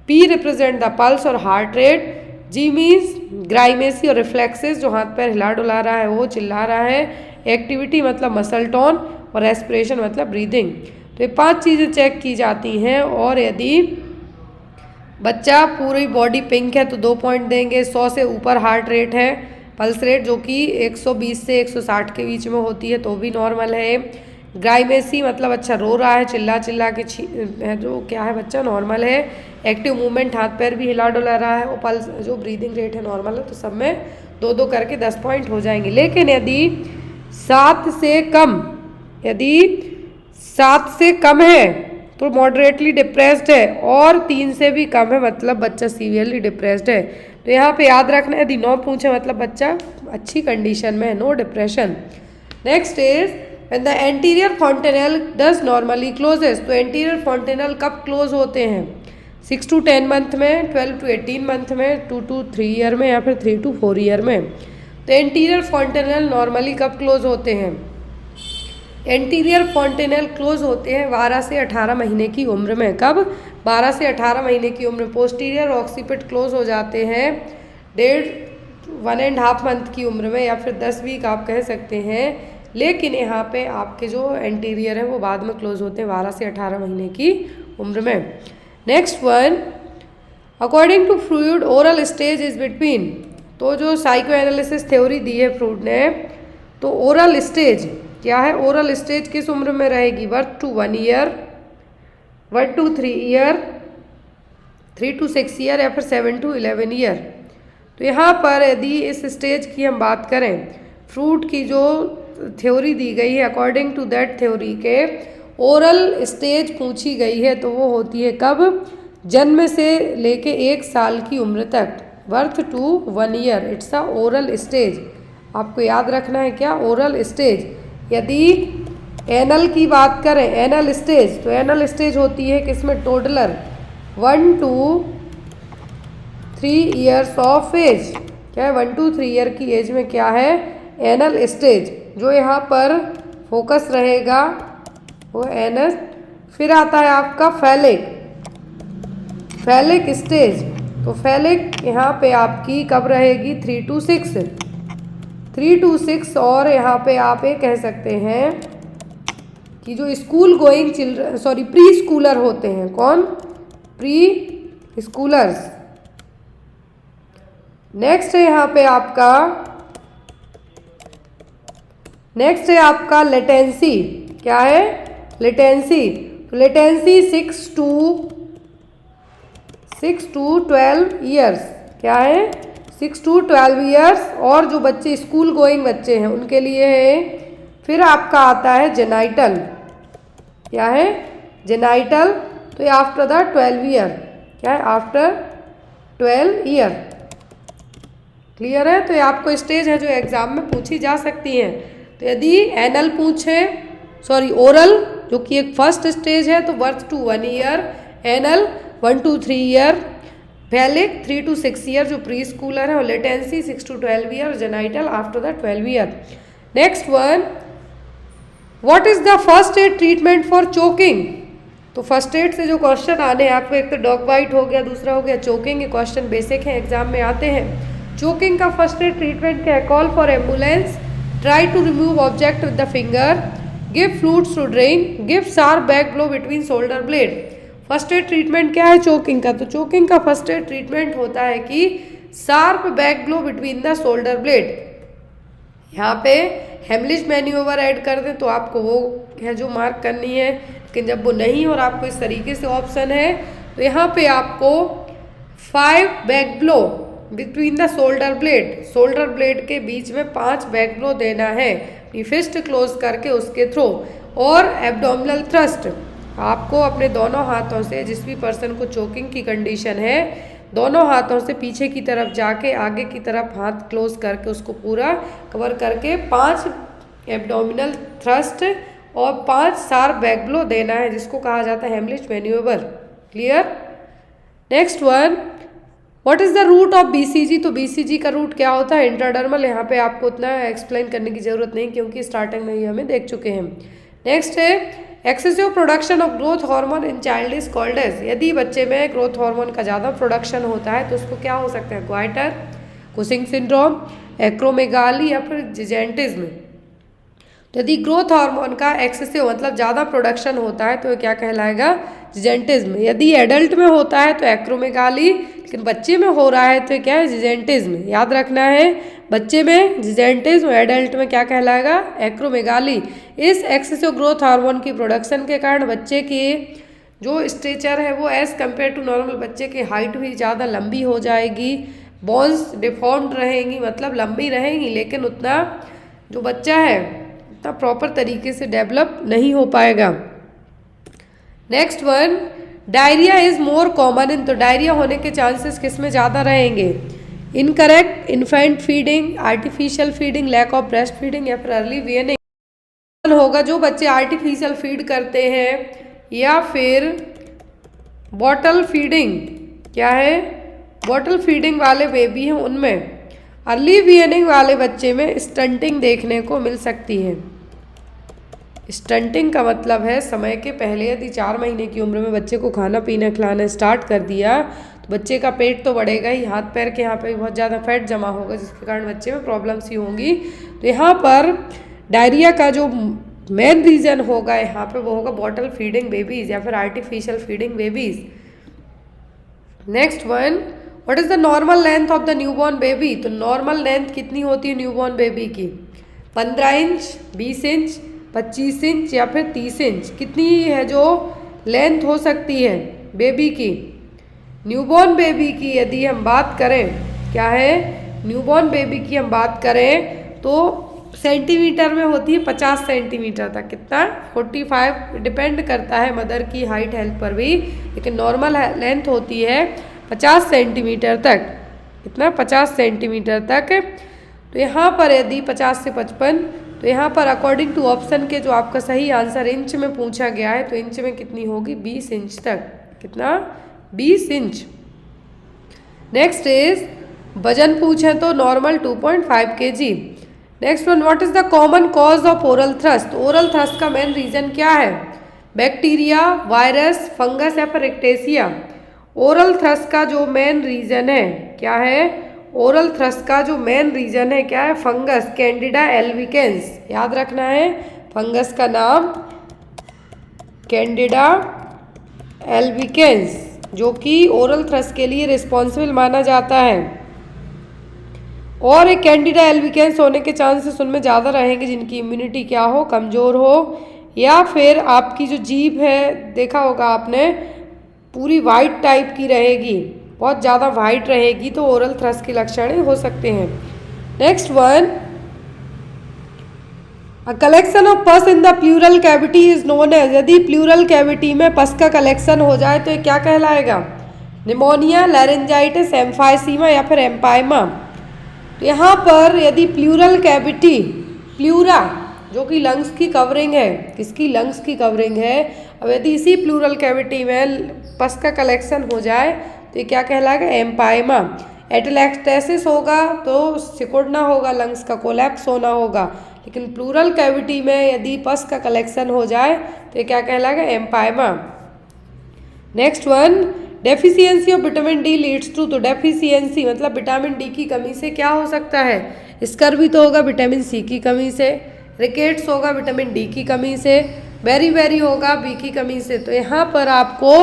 पी रिप्रेजेंट द पल्स और हार्ट रेट। जी मीन्स ग्राइमेसी और रिफ्लेक्सेस, जो हाथ पैर हिला डुला रहा है, वो चिल्ला रहा है। एक्टिविटी मतलब मसल टोन, और एस्पिरेशन मतलब ब्रीदिंग। तो ये 5 चीज़ें चेक की जाती हैं, और यदि बच्चा पूरी बॉडी पिंक है तो 2 पॉइंट देंगे। 100 से ऊपर हार्ट रेट है, पल्स रेट जो कि 120 से 160 के बीच में होती है तो भी नॉर्मल है। ग्राइमेसी मतलब अच्छा रो रहा है, चिल्ला चिल्ला के है, जो क्या है बच्चा नॉर्मल है। एक्टिव मूवमेंट, हाथ पैर भी हिला डुला रहा है, और पल्स जो ब्रीदिंग रेट है नॉर्मल है। तो सब में 2-2 करके 10 पॉइंट हो जाएंगे। लेकिन यदि 7 से कम है तो मॉडरेटली डिप्रेस्ड है, और 3 से भी कम है मतलब बच्चा सीवियरली डिप्रेस्ड है। तो यहाँ पे याद रखना, यदि 9 पूछे मतलब बच्चा अच्छी कंडीशन में है, no depression. Next is when the anterior fontanelle does normally closes. तो एंटीरियर फॉन्टेनल कब क्लोज होते हैं, 6 to 10 मंथ में, 12 to 18 मंथ में, 2 to 3 ईयर में, या फिर 3 to 4 ईयर में। तो एंटीरियर फॉन्टेनल नॉर्मली कब क्लोज होते हैं, एंटीरियर फॉन्टेनल क्लोज होते हैं 12 से 18 महीने की उम्र में। कब, 12 से 18 महीने की उम्र में। पोस्टीरियर ऑक्सीपिट क्लोज हो जाते हैं 1.5 1.5 मंथ की उम्र में, या फिर 10 वीक आप कह सकते हैं। लेकिन यहाँ पे आपके जो एंटीरियर है वो बाद में क्लोज होते हैं 12 से 18 महीने की उम्र में। Next one, according to Freud oral stage is between. तो जो साइको एनालिसिस थ्योरी दी है फ्रूड ने, तो ओरल स्टेज क्या है, ओरल स्टेज किस उम्र में रहेगी, birth to 1 year, 1 to 3 year, 3 to 6 year, या फिर 7 to 11 ईयर। तो यहाँ पर यदि इस स्टेज की हम बात करें, फ्रूट की जो थ्योरी दी गई है, अकॉर्डिंग टू दैट थ्योरी के ओरल स्टेज पूछी गई है, तो वो होती है कब, जन्म से लेके 1 साल की उम्र तक, birth to 1 year, it's a oral stage. आपको याद रखना है क्या, ओरल स्टेज। यदि एनल की बात करें, एनल स्टेज, तो एनल स्टेज होती है किसमें, toddler, 1 to 3 years of age. क्या है, 1 to 3 ईयर की एज में क्या है, एनल स्टेज। जो यहाँ पर फोकस रहेगा वो एनस। फिर आता है आपका फैलिक, फैलिक स्टेज। तो फैलिक यहाँ पे आपकी कब रहेगी, 3 to 6, 3 to 6। और यहाँ पे आप ये कह सकते हैं कि जो school going children, sorry pre Schuler होते हैं, कौन, प्री स्कूलर्स। नेक्स्ट है यहाँ पे आपका, नेक्स्ट है आपका लेटेंसी। क्या है, लेटेंसी। तो लेटेंसी 6 to 12 ईयर्स। क्या है, 6 to 12 ईयर्स। और जो बच्चे स्कूल गोइंग बच्चे हैं उनके लिए है। फिर आपका आता है जेनाइटल। क्या है, जेनाइटल। तो ये आफ्टर द 12 ईयर। क्या है, आफ्टर 12 ईयर। क्लियर है। तो ये आपको स्टेज है जो एग्जाम में पूछी जा सकती हैं। तो यदि एनल पूछे, सॉरी ओरल जो कि एक फर्स्ट स्टेज है, तो birth to 1 year, anal 1 to 3 year, phallic 3 to 6 year जो प्री स्कूलर है, और latency 6 to 12 year, genital after the 12 year. Next one, what is the first aid treatment for choking. तो first aid से जो question आने हैं आपको, एक तो डॉग बाइट हो गया, दूसरा हो गया चोकिंग। ये क्वेश्चन बेसिक है, एग्जाम में आते हैं। चोकिंग का फर्स्ट एड ट्रीटमेंट क्या है, call for ambulance, try to remove object with the finger, give fluids to drink, give sharp back blow between shoulder blade. First aid treatment क्या है choking का, तो चोकिंग का फर्स्ट एड ट्रीटमेंट होता है कि sharp back blow between the shoulder blade. यहाँ पे हेमलिज मैन्यूवर ऐड कर दें तो आपको वो है जो मार्क करनी है, लेकिन जब वो नहीं और आपको इस तरीके से ऑप्शन है, तो यहाँ पे आपको 5 back blow between the shoulder blade, shoulder blade के बीच में 5 बैक ब्लो देना है, अपनी फिस्ट क्लोज करके उसके थ्रू। और एब्डोमिनल थ्रस्ट, आपको अपने दोनों हाथों से, जिस भी पर्सन को चोकिंग की कंडीशन है, दोनों हाथों से पीछे की तरफ जाके आगे की तरफ हाथ क्लोज करके उसको पूरा कवर करके 5 एब्डोमिनल थ्रस्ट और 5 शार्प बैक ब्लो देना है, जिसको कहा जाता है Heimlich manoeuvre. Clear. Next one, what is the route of BCG. तो बीसीजी का रूट क्या होता है, इंट्राडर्मल। यहाँ पे आपको उतना एक्सप्लेन करने की जरूरत नहीं, क्योंकि स्टार्टिंग में ही हमें देख चुके हैं। नेक्स्ट है excessive production of growth hormone in child is called as. यदि बच्चे में ग्रोथ हार्मोन का ज़्यादा प्रोडक्शन होता है तो उसको क्या हो सकता है, ग्वाइटर, कुशिंग सिंड्रोम, एक्रोमेगाली या फिर जिजेंटिज्म। तो यदि ग्रोथ हार्मोन का एक्सेसिव मतलब ज़्यादा प्रोडक्शन होता है तो क्या कहलाएगा, जिजेंटिज्म। यदि एडल्ट में होता है तो एक्रोमेगाली, लेकिन बच्चे में हो रहा है तो क्या है, जिजेंटिज्म। याद रखना है, बच्चे में जिजेंटिज्म, एडल्ट में क्या कहलाएगा, एक्रोमेगाली। इस एक्सेसिव ग्रोथ हार्मोन की प्रोडक्शन के कारण बच्चे की जो स्ट्रेचर है वो एज कम्पेयर टू नॉर्मल, बच्चे की हाइट भी ज़्यादा लंबी हो जाएगी, बोन्स डिफॉर्म्ड रहेंगी, मतलब लंबी रहेंगी, लेकिन उतना जो बच्चा है उतना प्रॉपर तरीके से डेवलप नहीं हो पाएगा। Next one, diarrhoea is more common in. तो डायरिया होने के चांसेस किस में ज़्यादा रहेंगे, incorrect infant feeding, artificial feeding, lack of breast feeding या फिर अर्ली वीनिंग होगा। जो बच्चे आर्टिफिशियल फीड करते हैं या फिर बॉटल फीडिंग, क्या है, बॉटल फीडिंग वाले बेबी हैं, उनमें अर्ली वीनिंग वाले बच्चे में स्टंटिंग देखने को मिल सकती है। स्टंटिंग का मतलब है समय के पहले यदि 4 महीने की उम्र में बच्चे को खाना पीना खिलाना स्टार्ट कर दिया तो बच्चे का पेट तो बढ़ेगा ही, हाथ पैर के यहाँ पे बहुत ज़्यादा फैट जमा होगा जिसके कारण बच्चे में प्रॉब्लम्स ही होंगी। तो यहाँ पर डायरिया का जो मेन रीज़न होगा यहाँ पे वो होगा बॉटल फीडिंग बेबीज़ या फिर artificial feeding babies. Next one, what is the normal length of the newborn baby? तो नॉर्मल लेंथ कितनी होती है न्यूबॉर्न बेबी की? 15 इंच, 20 इंच, 25 इंच या फिर 30 इंच? कितनी है जो लेंथ हो सकती है बेबी की? न्यूबॉर्न बेबी की यदि हम बात करें, क्या है, न्यूबॉर्न बेबी की हम बात करें तो सेंटीमीटर में होती है 50 सेंटीमीटर तक। कितना? 45, डिपेंड करता है मदर की हाइट हेल्थ पर भी, लेकिन नॉर्मल लेंथ होती है 50 सेंटीमीटर तक। कितना? 50 सेंटीमीटर तक। तो यहाँ पर यदि 50 से 55, तो यहाँ पर अकॉर्डिंग टू ऑप्शन के जो आपका सही आंसर इंच में पूछा गया है तो इंच में कितनी होगी? 20 इंच तक। कितना? 20 इंच। नेक्स्ट इज वजन पूछे तो normal 2.5 kg। Next one, what is the common cause of oral thrust? Oral thrust का मेन रीजन क्या है? बैक्टीरिया, वायरस, फंगस या फिर एक्टेसिया? ओरल थ्रस्ट का जो मेन रीजन है क्या है? ओरल थ्रस्ट का जो मेन रीजन है क्या है? Fungus, Candida albicans. याद रखना है फंगस का नाम कैंडिडा एल्बिकेंस, जो कि ओरल थ्रस्ट के लिए रिस्पॉन्सिबल माना जाता है। और एक कैंडिडा एल्बिकेंस होने के चांसेस उनमें ज़्यादा रहेंगे जिनकी इम्यूनिटी क्या हो? कमज़ोर हो, या फिर आपकी जो जीभ है देखा होगा आपने पूरी वाइट टाइप की रहेगी, बहुत ज़्यादा वाइट रहेगी, तो ओरल थ्रस्ट के लक्षण हो सकते हैं। Next one, a collection of pus in the pleural cavity is known as. यदि प्लूरल कैविटी में पस का कलेक्शन हो जाए तो ये क्या कहलाएगा? निमोनिया, लैरिंजाइटिस, एम्फाइसीमा या फिर एम्पाइमा? तो यहाँ पर यदि प्लूरल कैविटी, प्लूरा जो कि लंग्स की कवरिंग है, किसकी? लंग्स की कवरिंग है। अब यदि इसी प्लूरल कैविटी में पस का कलेक्शन हो जाए तो ये क्या कहलाएगा? एम्पाइमा। एटेलेक्टेसिस होगा तो सिकुड़ना होगा, लंग्स का कोलैप्स होना होगा, लेकिन प्लूरल कैविटी में यदि पस का कलेक्शन हो जाए तो ये क्या कहलाएगा? Empyema. Next one, deficiency of vitamin D leads to. तो डेफिशिएंसी मतलब विटामिन डी की कमी से क्या हो सकता है? स्कर्वी तो होगा विटामिन सी की कमी से, रिकेट्स होगा विटामिन डी की कमी से, बेरी होगा बी की कमी से। तो यहाँ पर आपको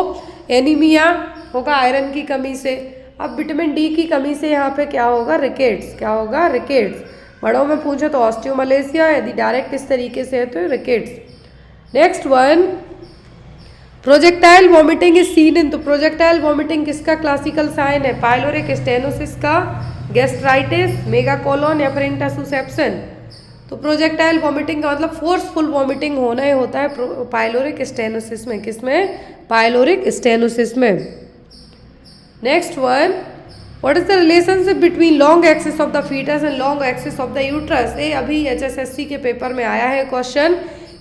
एनीमिया होगा आयरन की कमी से। अब विटामिन डी की कमी से यहाँ पे क्या होगा? रिकेट्स। क्या होगा? रिकेट्स। बड़ों में पूछो तो ऑस्टियोमलेशिया, यदि डायरेक्ट इस तरीके से है तो rickets. Next one, projectile vomiting is seen इन। तो प्रोजेक्टाइल वॉमिटिंग किसका क्लासिकल साइन है? पाइलोरिक स्टेनोसिस का, गैस्ट्राइटिस, मेगाकोलोन या फिर इंटरसुसेप्शन? तो प्रोजेक्टाइल वॉमिटिंग का मतलब फोर्सफुल वॉमिटिंग होना ही होता है पाइलोरिक स्टेनोसिस में। किसमें? पाइलोरिक स्टेनोसिस में। Next one, what is the relationship between long axis of the foetus and long axis of the uterus? ये अभी HSSC के पेपर में आया है क्वेश्चन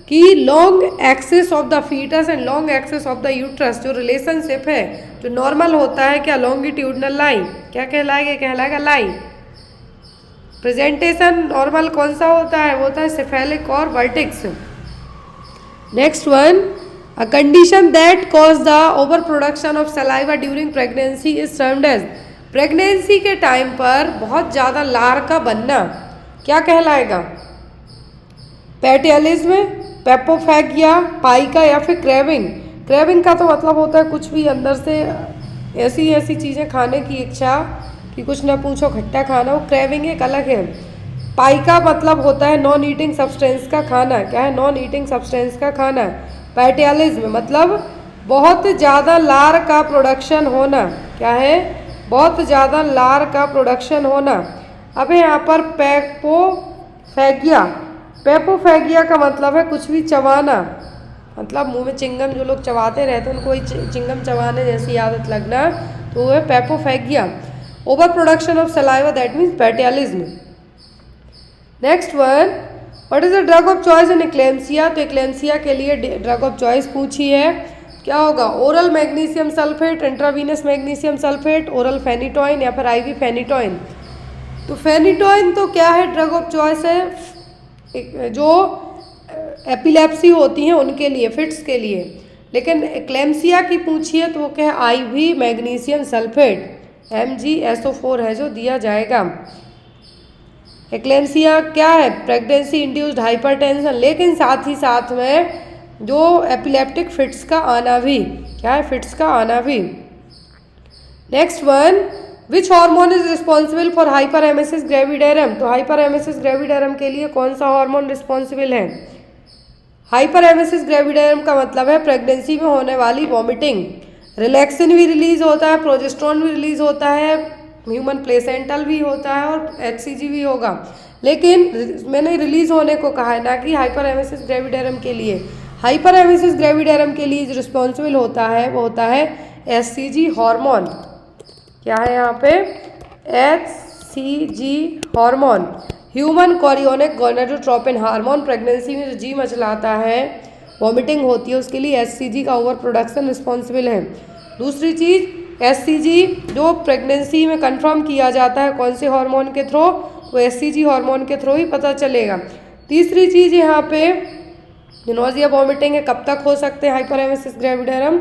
कि long axis of the foetus and long axis of the uterus जो relationship है, जो नॉर्मल होता है क्या? Longitudinal line. क्या कहलाएगा? कहलाएगा लाइन। प्रेजेंटेशन नॉर्मल कौन सा होता है? वो होता है सेफेलिक और vertex. Next one, a condition that cause the over production of saliva during pregnancy is termed as. Pregnancy के टाइम पर बहुत ज़्यादा लार का बनना क्या कहलाएगा? पैटियलिज्म, पेपोफैगिया, पाइका या फिर क्रेविंग? क्रेविंग का तो मतलब होता है कुछ भी अंदर से ऐसी ऐसी चीज़ें खाने की इच्छा कि कुछ ना पूछो खट्टा खाना, वो क्रेविंग एक अलग है। पाइका मतलब होता है नॉन ईटिंग सब्सटेंस का खाना। क्या है? नॉन ईटिंग सब्सटेंस का खाना। पैटियलिज्म मतलब बहुत ज़्यादा लार का प्रोडक्शन होना। क्या है? बहुत ज़्यादा लार का प्रोडक्शन होना। अब यहाँ पर पेपोफैगिया, पेपोफैगिया का मतलब है कुछ भी चबाना, मतलब मुंह में चिंगम जो लोग चबाते रहते हैं उनको चिंगम चबाने जैसी आदत लगना, तो वो है pagophagia. Over production of saliva that means ptyalism. Next one, what is the drug of choice in eclampsia? तो एक्लेम्सिया के लिए ड्रग ऑफ चॉइस पूछी है, क्या होगा? Oral magnesium sulphate, intravenous magnesium sulphate, oral phenytoin या फिर IV फेनिटोइन? तो फेनिटोइन तो क्या है? ड्रग ऑफ चॉइस है जो एपिलेप्सी होती हैं उनके लिए, फिट्स के लिए। लेकिन एक्लेम्सिया की पूछिए तो वो क्या है, IV मैग्नीशियम सल्फेट MgSO4 है जो दिया जाएगा। एक्लेम्सिया क्या है, प्रेगनेंसी इंड्यूस्ड हाइपरटेंशन, लेकिन साथ ही साथ में जो एपिलेप्टिक फिट्स का आना भी, क्या है, फिट्स का आना भी। Next one, which hormone is responsible for hyperemesis gravidarum. तो हाइपरेमेसिस ग्रेविडेरम के लिए कौन सा हार्मोन रिस्पॉन्सिबल है? हाइपरेमेसिस ग्रेविडेरम का मतलब है प्रेगनेंसी में होने वाली वॉमिटिंग। रिलैक्सिन भी रिलीज होता है, प्रोजेस्टेरोन भी रिलीज होता है, ह्यूमन प्लेसेंटल भी होता है और HCG भी होगा। लेकिन मैंने रिलीज होने को कहा है, ना कि हाइपरेमेसिस ग्रेविडेरम के लिए। हाइपरेमेसिस ग्रेविडेरम के लिए जो रिस्पॉन्सिबल होता है वो होता है HCG हार्मोन। क्या है यहाँ पे? HCG hormone, human chorionic gonadotropin hormone. Pregnancy में जो जी मचलाता है, वॉमिटिंग होती है, उसके लिए HCG का ओवर प्रोडक्शन रिस्पॉन्सिबल है। दूसरी चीज़, HCG जो प्रेगनेंसी में कंफर्म किया जाता है कौन से हार्मोन के थ्रू, तो HCG हार्मोन के थ्रू ही पता चलेगा। तीसरी चीज़ यहाँ पे नोजिया वॉमिटिंग है, कब तक हो सकते हैं hyperemesis gravidarum?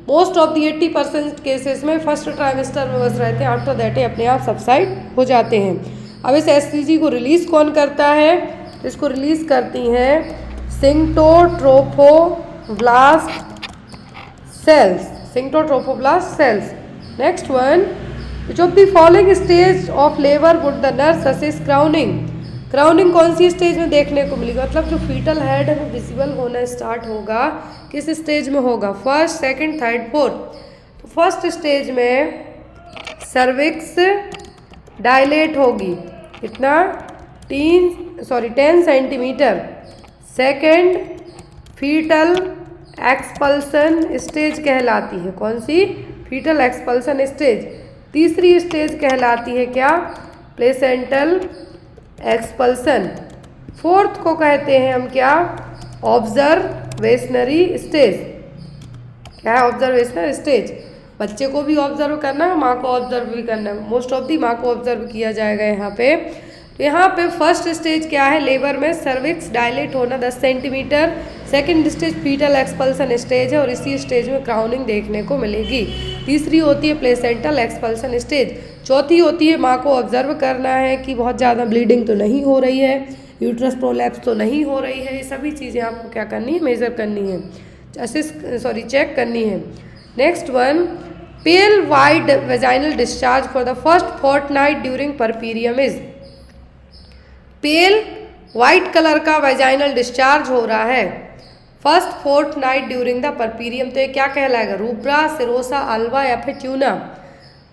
Most of the 80% cases में फर्स्ट ट्राइमेस्टर में बस रहते हैं, आफ्टर दैट अपने आप सबसाइड हो जाते हैं। अब इस HCG को रिलीज़ कौन करता है? इसको रिलीज़ करती हैं syncytiotrophoblast cells, syncytiotrophoblast cells. Next one, which of the following stage of labour would the nurse assist crowning. Crowning कौन सी स्टेज में देखने को मिलेगी? मतलब जो फीटल हेड है वो विजिबल होना स्टार्ट होगा, किस स्टेज में होगा? First, second, third, fourth. तो फर्स्ट स्टेज में सर्विक्स डायलेट होगी, कितना? 10 centimetre. Second, foetal expulsion stage कहलाती है, कौन सी? Foetal expulsion stage. तीसरी स्टेज कहलाती है क्या? Placental expulsion. फोर्थ को कहते हैं हम क्या? ऑब्जर्वेशनरी स्टेज। क्या है ऑब्जर्वेशनल स्टेज? बच्चे को भी ऑब्जर्व करना है, माँ को ऑब्जर्व भी करना है। मोस्ट ऑफ दी माँ को ऑब्जर्व किया जाएगा यहाँ पे। तो यहाँ पे फर्स्ट स्टेज क्या है? लेबर में सर्विक्स डायलेट होना 10 centimetre. Second stage foetal expulsion stage है और इसी स्टेज में क्राउनिंग देखने को मिलेगी। तीसरी होती है प्लेसेंटल एक्सपल्सन स्टेज। चौथी होती है माँ को ऑब्जर्व करना है कि बहुत ज़्यादा ब्लीडिंग तो नहीं हो रही है, यूट्रस प्रोलैप्स तो नहीं हो रही है। ये सभी चीज़ें आपको क्या करनी है? मेजर करनी है, चेक करनी है। Next one, pale white vaginal discharge for the first fortnight during puerperium is. Pale white colour का वेजाइनल डिस्चार्ज हो रहा है first fortnight during the puerperium, तो ये क्या कहलाएगा? रूब्रा, सिरोसा, अल्वा या फिर ट्यूना।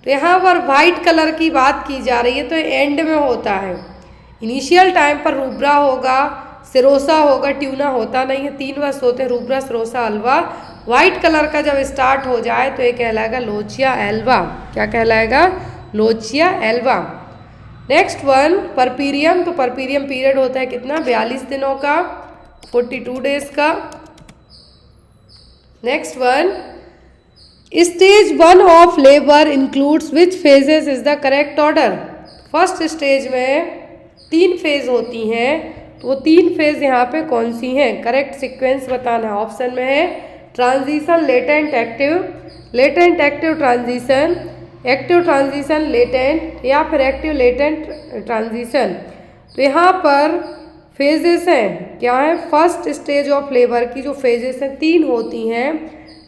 तो यहाँ पर वाइट कलर की बात की जा रही है, तो एंड में होता है। इनिशियल टाइम पर रूब्रा होगा, सिरोसा होगा, ट्यूना होता नहीं है। 3 वर्ष होते हैं, rubra, serosa, Alva. White colour का जब स्टार्ट हो जाए तो ये कहलाएगा लोचिया एल्वा। क्या कहलाएगा? Lochia alba. Next one, puerperium. तो परपीरियम पीरियड होता है कितना? 42 दिनों का, 42 डेज का। Next one, stage 1 of labour includes which phases is the correct order. First stage में 3 फेज होती हैं, तो वो 3 फेज यहाँ पे कौन सी हैं? करेक्ट सीक्वेंस बताना। ऑप्शन में है transition, latent, active, latent active transition, active transition latent या फिर एक्टिव लेटेंट ट्रांजिशन। तो यहाँ पर फेजेस हैं, क्या है? फर्स्ट स्टेज ऑफ लेबर की जो फेजेस हैं 3 होती हैं।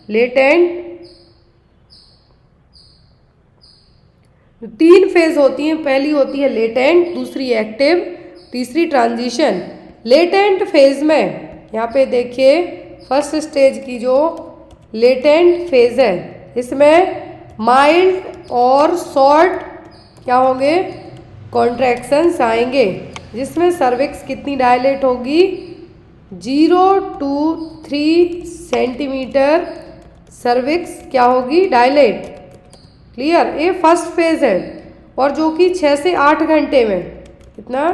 लेटेंट, 3 फेज होती हैं। पहली होती है लेटेंट, दूसरी एक्टिव, तीसरी ट्रांजिशन। लेटेंट फेज में यहाँ पे देखिए फर्स्ट स्टेज की जो लेटेंट फेज है, इसमें माइल्ड और शॉर्ट क्या होंगे? कॉन्ट्रैक्शंस आएंगे, जिसमें सर्विक्स कितनी डायलेट होगी? 0 to 3 सेंटीमीटर सर्विक्स क्या होगी? डायलेट। क्लियर? ये फर्स्ट फेज है और जो कि 6 से 8 घंटे में, कितना?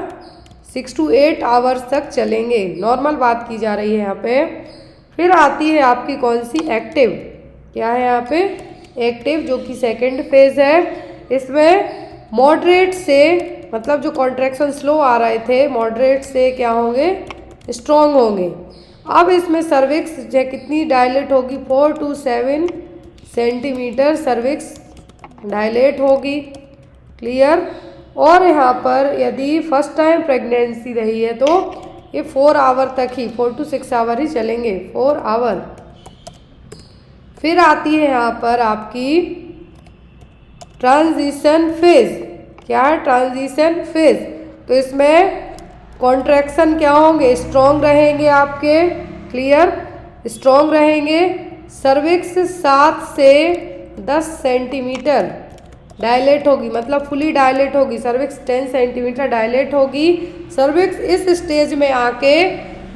6 to 8 आवर्स तक चलेंगे। नॉर्मल बात की जा रही है यहाँ पे। फिर आती है आपकी कौन सी? एक्टिव। क्या है यहाँ पे? एक्टिव, जो कि सेकंड फेज है। इसमें मॉडरेट से, मतलब जो कॉन्ट्रैक्शन स्लो आ रहे थे, मॉडरेट से क्या होंगे? स्ट्रॉन्ग होंगे। अब इसमें सर्विक्स जो कितनी डायलेट होगी, 4 to 7 सेंटीमीटर सर्विक्स डायलेट होगी। क्लियर। और यहाँ पर यदि फर्स्ट टाइम प्रेगनेंसी रही है तो ये 4 आवर तक ही, 4 to 6 आवर ही चलेंगे, 4 आवर। फिर आती है यहाँ पर आपकी ट्रांजिशन फेज। क्या है ट्रांजिशन फेज? तो इसमें कॉन्ट्रैक्शन क्या होंगे, स्ट्रॉन्ग रहेंगे आपके। क्लियर, स्ट्रॉन्ग रहेंगे। सर्विक्स 7 से 10 सेंटीमीटर डायलेट होगी, मतलब फुली डायलेट होगी। सर्विक्स 10 सेंटीमीटर डायलेट होगी। सर्विक्स इस स्टेज में आके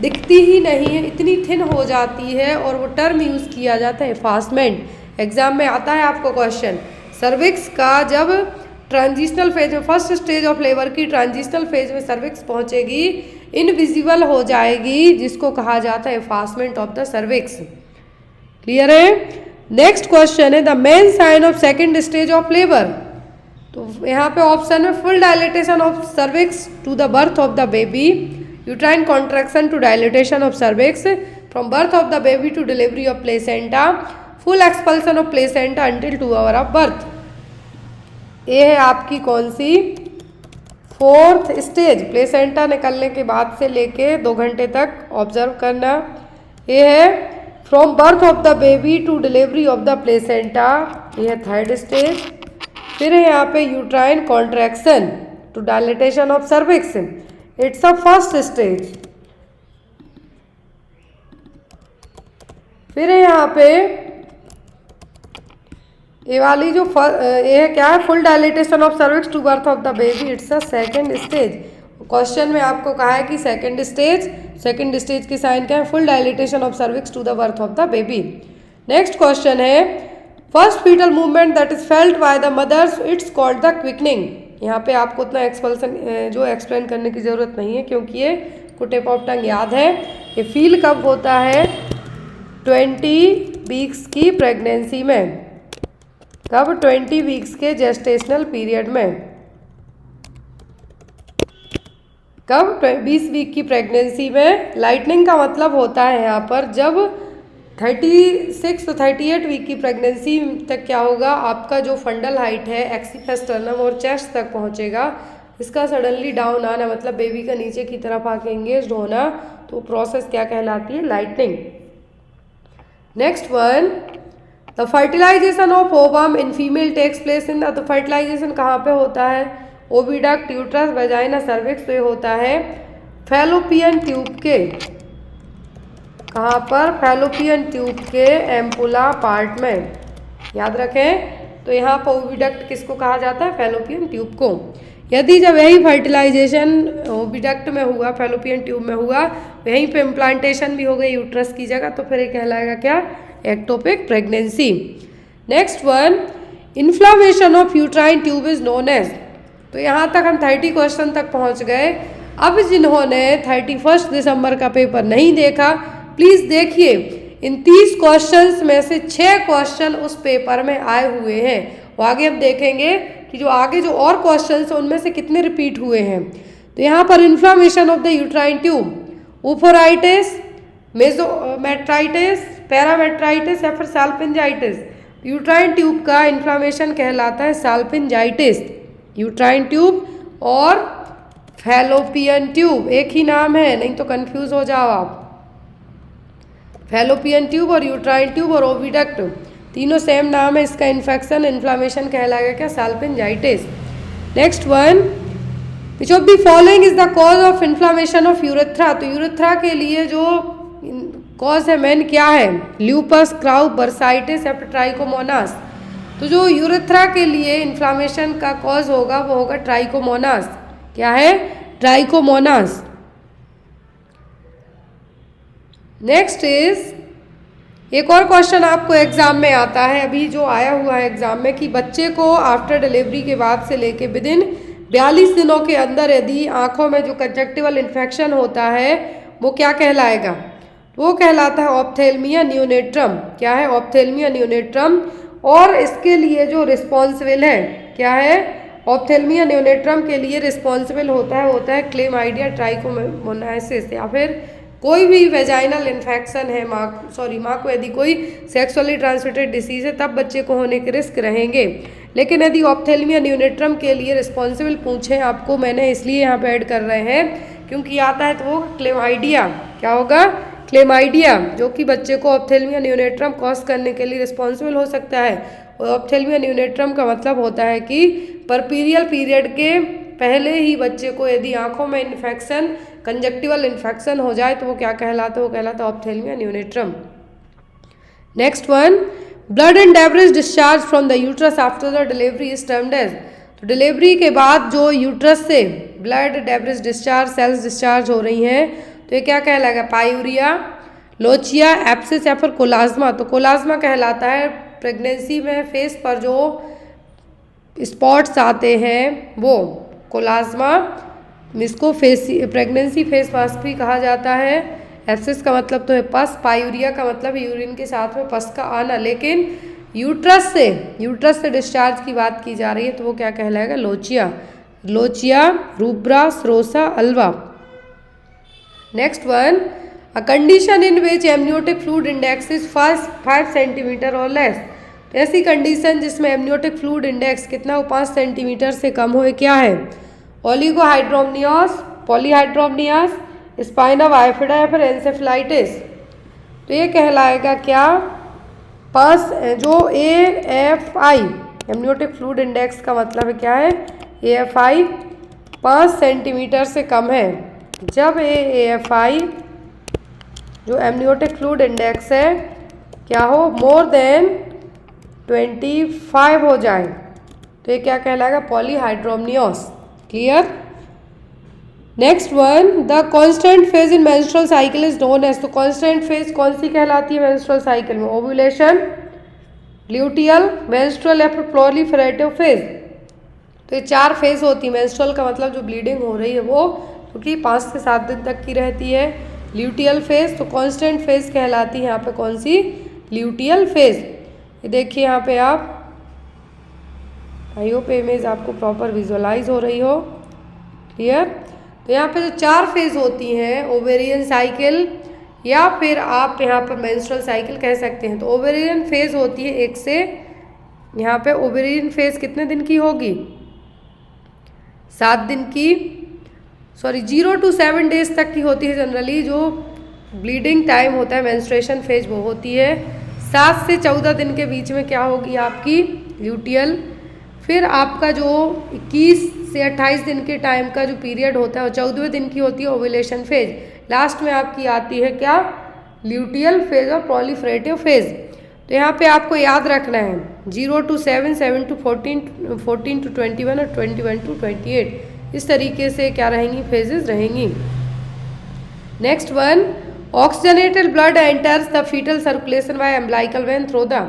दिखती ही नहीं है, इतनी थिन हो जाती है, और वो टर्म यूज़ किया जाता है एफास्टमेंट। एग्जाम में आता है आपको क्वेश्चन, सर्विक्स का जब ट्रांजिशनल फेज में, फर्स्ट स्टेज ऑफ लेबर की ट्रांजिशनल फेज में सर्विक्स पहुंचेगी, इनविजिबल हो जाएगी, जिसको कहा जाता है effacement of the cervix. Clear है। नेक्स्ट क्वेश्चन है the main sign of second stage of labour. तो यहाँ पे ऑप्शन में full dilatation of cervix to the birth of the baby, uterine contraction to dilatation of cervix, from birth of the baby to delivery of placenta, full expulsion of placenta until 2 hour of birth. ये है आपकी कौन सी, 4th stage, placenta निकलने के बाद से लेके 2 घंटे तक ऑब्जर्व करना। ये है from birth of the baby to delivery of the placenta, ये है 3rd स्टेज। फिर है यहाँ पे uterine contraction to dilatation of cervix, it's a 1st stage. फिर है यहाँ पे ये वाली जो ये क्या है, full dilatation of cervix to birth of the baby, it's a 2nd stage. Question में आपको कहा है कि सेकंड स्टेज की साइन क्या है, full dilatation of cervix to the birth of the baby. Next question है first foetal movement that is felt by the mothers, it's called the quickening. यहाँ पे आपको उतना एक्सपल्सन जो एक्सप्लेन करने की जरूरत नहीं है, क्योंकि ये को टिप ऑफ टंग याद है। ये फील कब होता है, 20 वीक्स की प्रेगनेंसी में। कब, 20 वीक्स के जेस्टेशनल पीरियड में। कब, 20 वीक की प्रेगनेंसी में। लाइटनिंग का मतलब होता है यहाँ पर जब 36 to 38 वीक की प्रेगनेंसी तक क्या होगा, आपका जो फंडल हाइट है एक्सीफेस्टर्नम और चेस्ट तक पहुँचेगा, इसका सडनली डाउन आना, मतलब बेबी का नीचे की तरफ आके एंगेज होना, तो प्रोसेस क्या कहलाती है, lightening. Next one, the fertilisation of ovum in female takes place in the, तो फर्टिलाइजेशन कहाँ पे होता है, ओविडक्ट, यूट्रस, वजाइना, सर्विक्स पे होता है फैलोपियन ट्यूब के, कहाँ पर, फैलोपियन ट्यूब के एम्पुला पार्ट में। याद रखें, तो यहाँ पर ओविडक्ट किसको कहा जाता है, फैलोपियन ट्यूब को। यदि जब यही फर्टिलाइजेशन ओविडक्ट में हुआ, फैलोपियन ट्यूब में हुआ, वहीं पे इम्प्लांटेशन भी हो गई यूट्रस की जगह, तो फिर ये कहलाएगा क्या, ectopic pregnancy. Next one, inflammation of uterine tube is known as. तो यहाँ तक हम 30 क्वेश्चन तक पहुँच गए। अब जिन्होंने 31 दिसंबर का पेपर नहीं देखा, प्लीज़ देखिए, इन 30 क्वेश्चंस में से 6 क्वेश्चन उस पेपर में आए हुए हैं। वो आगे हम देखेंगे कि जो आगे जो और क्वेश्चंस हैं उनमें से कितने रिपीट हुए हैं। तो यहाँ पर inflammation of the uterine tube, oophoritis, mesometritis, parametritis या फिर साल्पिंजाइटिस। यूट्राइन ट्यूब का इन्फ्लामेशन कहलाता है साल्पिंजाइटिस। यूट्राइन ट्यूब और फैलोपियन ट्यूब एक ही नाम है, नहीं तो कंफ्यूज हो जाओ आप। फैलोपियन ट्यूब और यूट्राइन ट्यूब और ओविडक्ट तीनों सेम नाम है। इसका इन्फेक्शन, इन्फ्लामेशन कहलाएगा क्या, salpingitis. Next one, which of the following is the cause of inflammation of urethra. तो यूरेथ्रा के लिए जो कॉज है मेन क्या है, ल्यूपस, क्राउप, बर्साइटिस या फिर ट्राइकोमोनास। तो जो यूरेथ्रा के लिए इन्फ्लामेशन का कॉज होगा वो होगा ट्राइकोमोनास। क्या है, ट्राइकोमोनास। नेक्स्ट इज, एक और क्वेश्चन आपको एग्जाम में आता है, अभी जो आया हुआ है एग्जाम में, कि बच्चे को आफ्टर डिलीवरी के बाद से लेके विदिन 42 दिनों के अंदर यदि आंखों में जो कंजक्टिवल इन्फेक्शन होता है वो क्या कहलाएगा, वो कहलाता है ऑप्थेल्मिया नियोनेट्रम। क्या है, ऑप्थेल्मिया नियोनेट्रम। और इसके लिए जो रिस्पॉन्सिबल है, क्या है, ऑप्थेल्मिया नियोनेट्रम के लिए रिस्पॉन्सिबल होता है क्लेमाइडिया ट्राइकोमोनासिस या फिर कोई भी वेजाइनल इन्फेक्शन है माँ को यदि कोई सेक्सुअली ट्रांसमिटेड डिसीज है तब बच्चे को होने के रिस्क रहेंगे। लेकिन यदि ऑप्थेल्मिया न्यूनेट्रम के लिए रिस्पॉन्सिबल पूछें आपको, मैंने इसलिए यहाँ पे ऐड कर रहे हैं क्योंकि आता है तो वो क्लेमाइडिया, क्या होगा, क्लेमाइडिया, जो कि बच्चे को ऑप्थेल्मिया न्यूनेट्रम कॉज करने के लिए रिस्पॉन्सिबल हो सकता है। और ऑप्थेल्मिया न्यूनेट्रम का मतलब होता है कि परपीरियल पीरियड के पहले ही बच्चे को यदि आँखों में इन्फेक्शन, कंजक्टिवल इन्फेक्शन हो जाए तो वो क्या कहलाता है, वो कहलाता है ophthalmia neonatorum. Next one, blood and debris discharge from the uterus after the delivery is termed as. तो डिलीवरी के बाद जो यूट्रस से blood debris discharge, cells discharge हो रही हैं, तो ये क्या कहलाएगा, पायूरिया, लोचिया, एप्सिस या फिर कोलाज्मा। तो कोलाज्मा कहलाता है प्रेगनेंसी में फेस पर जो स्पॉट्स आते हैं वो कोलाज्मा, इसको प्रेगनेंसी फेस मास्क भी कहा जाता है। एप्सिस का मतलब तो है पस, पायूरिया का मतलब यूरिन के साथ में पस का आना। लेकिन यूट्रस से डिस्चार्ज की बात की जा रही है तो वो क्या कहलाएगा, लोचिया, रूब्रा, सरोसा, Alva. Next one, a condition in which amniotic fluid index is 5 centimetre और लेस। ऐसी कंडीशन जिसमें एमनियोटिक फ्लूइड इंडेक्स कितना हो, 5 सेंटीमीटर से कम हो, क्या है, ओलिगोहाइड्रोमनियास, पॉलीहाइड्रोमनियास, स्पाइना बाइफिडा या फिर एंसेफेलाइटिस। तो ये कहलाएगा क्या, 5, जो AFI एमनियोटिक फ्लूइड इंडेक्स का मतलब है क्या है, AFI 5 सेंटीमीटर से कम है। जब AFI जो एमनियोटिक फ्लूइड इंडेक्स है क्या हो, मोर देन 25 हो जाए तो ये क्या कहलाएगा, polyhydramnios. Clear. Next one, the constant phase in menstrual cycle is known as. तो कांस्टेंट फेज कौन सी कहलाती है मेंस्ट्रुअल साइकिल में, ओव्यूलेशन, ल्यूटियल, मेंस्ट्रुअल या फिर प्रोलिफरेटिव फेज। तो ये 4 फेज होती है। मेंस्ट्रुअल का मतलब जो ब्लीडिंग हो रही है वो, क्योंकि 5 से 7 दिन तक की रहती है। ल्यूटियल फेज, तो कांस्टेंट फेज कहलाती है यहाँ पे कौन सी, ल्यूटियल फेज। ये देखिए यहाँ पे आप, आई होप इमेज आपको प्रॉपर विजुअलाइज हो रही हो। क्लियर। तो यहाँ पे जो 4 फेज होती हैं, ओवेरियन साइकिल या फिर आप यहाँ पर मेंस्ट्रुअल साइकिल कह सकते हैं। तो ओवेरियन फेज होती है 1 से, यहाँ पे ओवेरियन फेज कितने दिन की होगी, 7 दिन की, 0 to 7 डेज तक की होती है जनरली। जो ब्लीडिंग टाइम होता है मेंस्ट्रुएशन फेज वो होती है 7 से 14 दिन के बीच में क्या होगी आपकी, ल्यूटियल। फिर आपका जो 21 से 28 दिन के टाइम का जो पीरियड होता है वो 14वें दिन की होती है ओव्यूलेशन फेज। लास्ट में आपकी आती है क्या, ल्यूटियल फेज और प्रोलिफरेटिव फेज। तो यहाँ पे आपको याद रखना है 0 to 7, 7 to 14, 14 to 21 और 21 to 28, इस तरीके से क्या रहेंगी, फेजेस रहेंगी। Next one, oxygenated blood enters the foetal circulation by umbilical vein through the.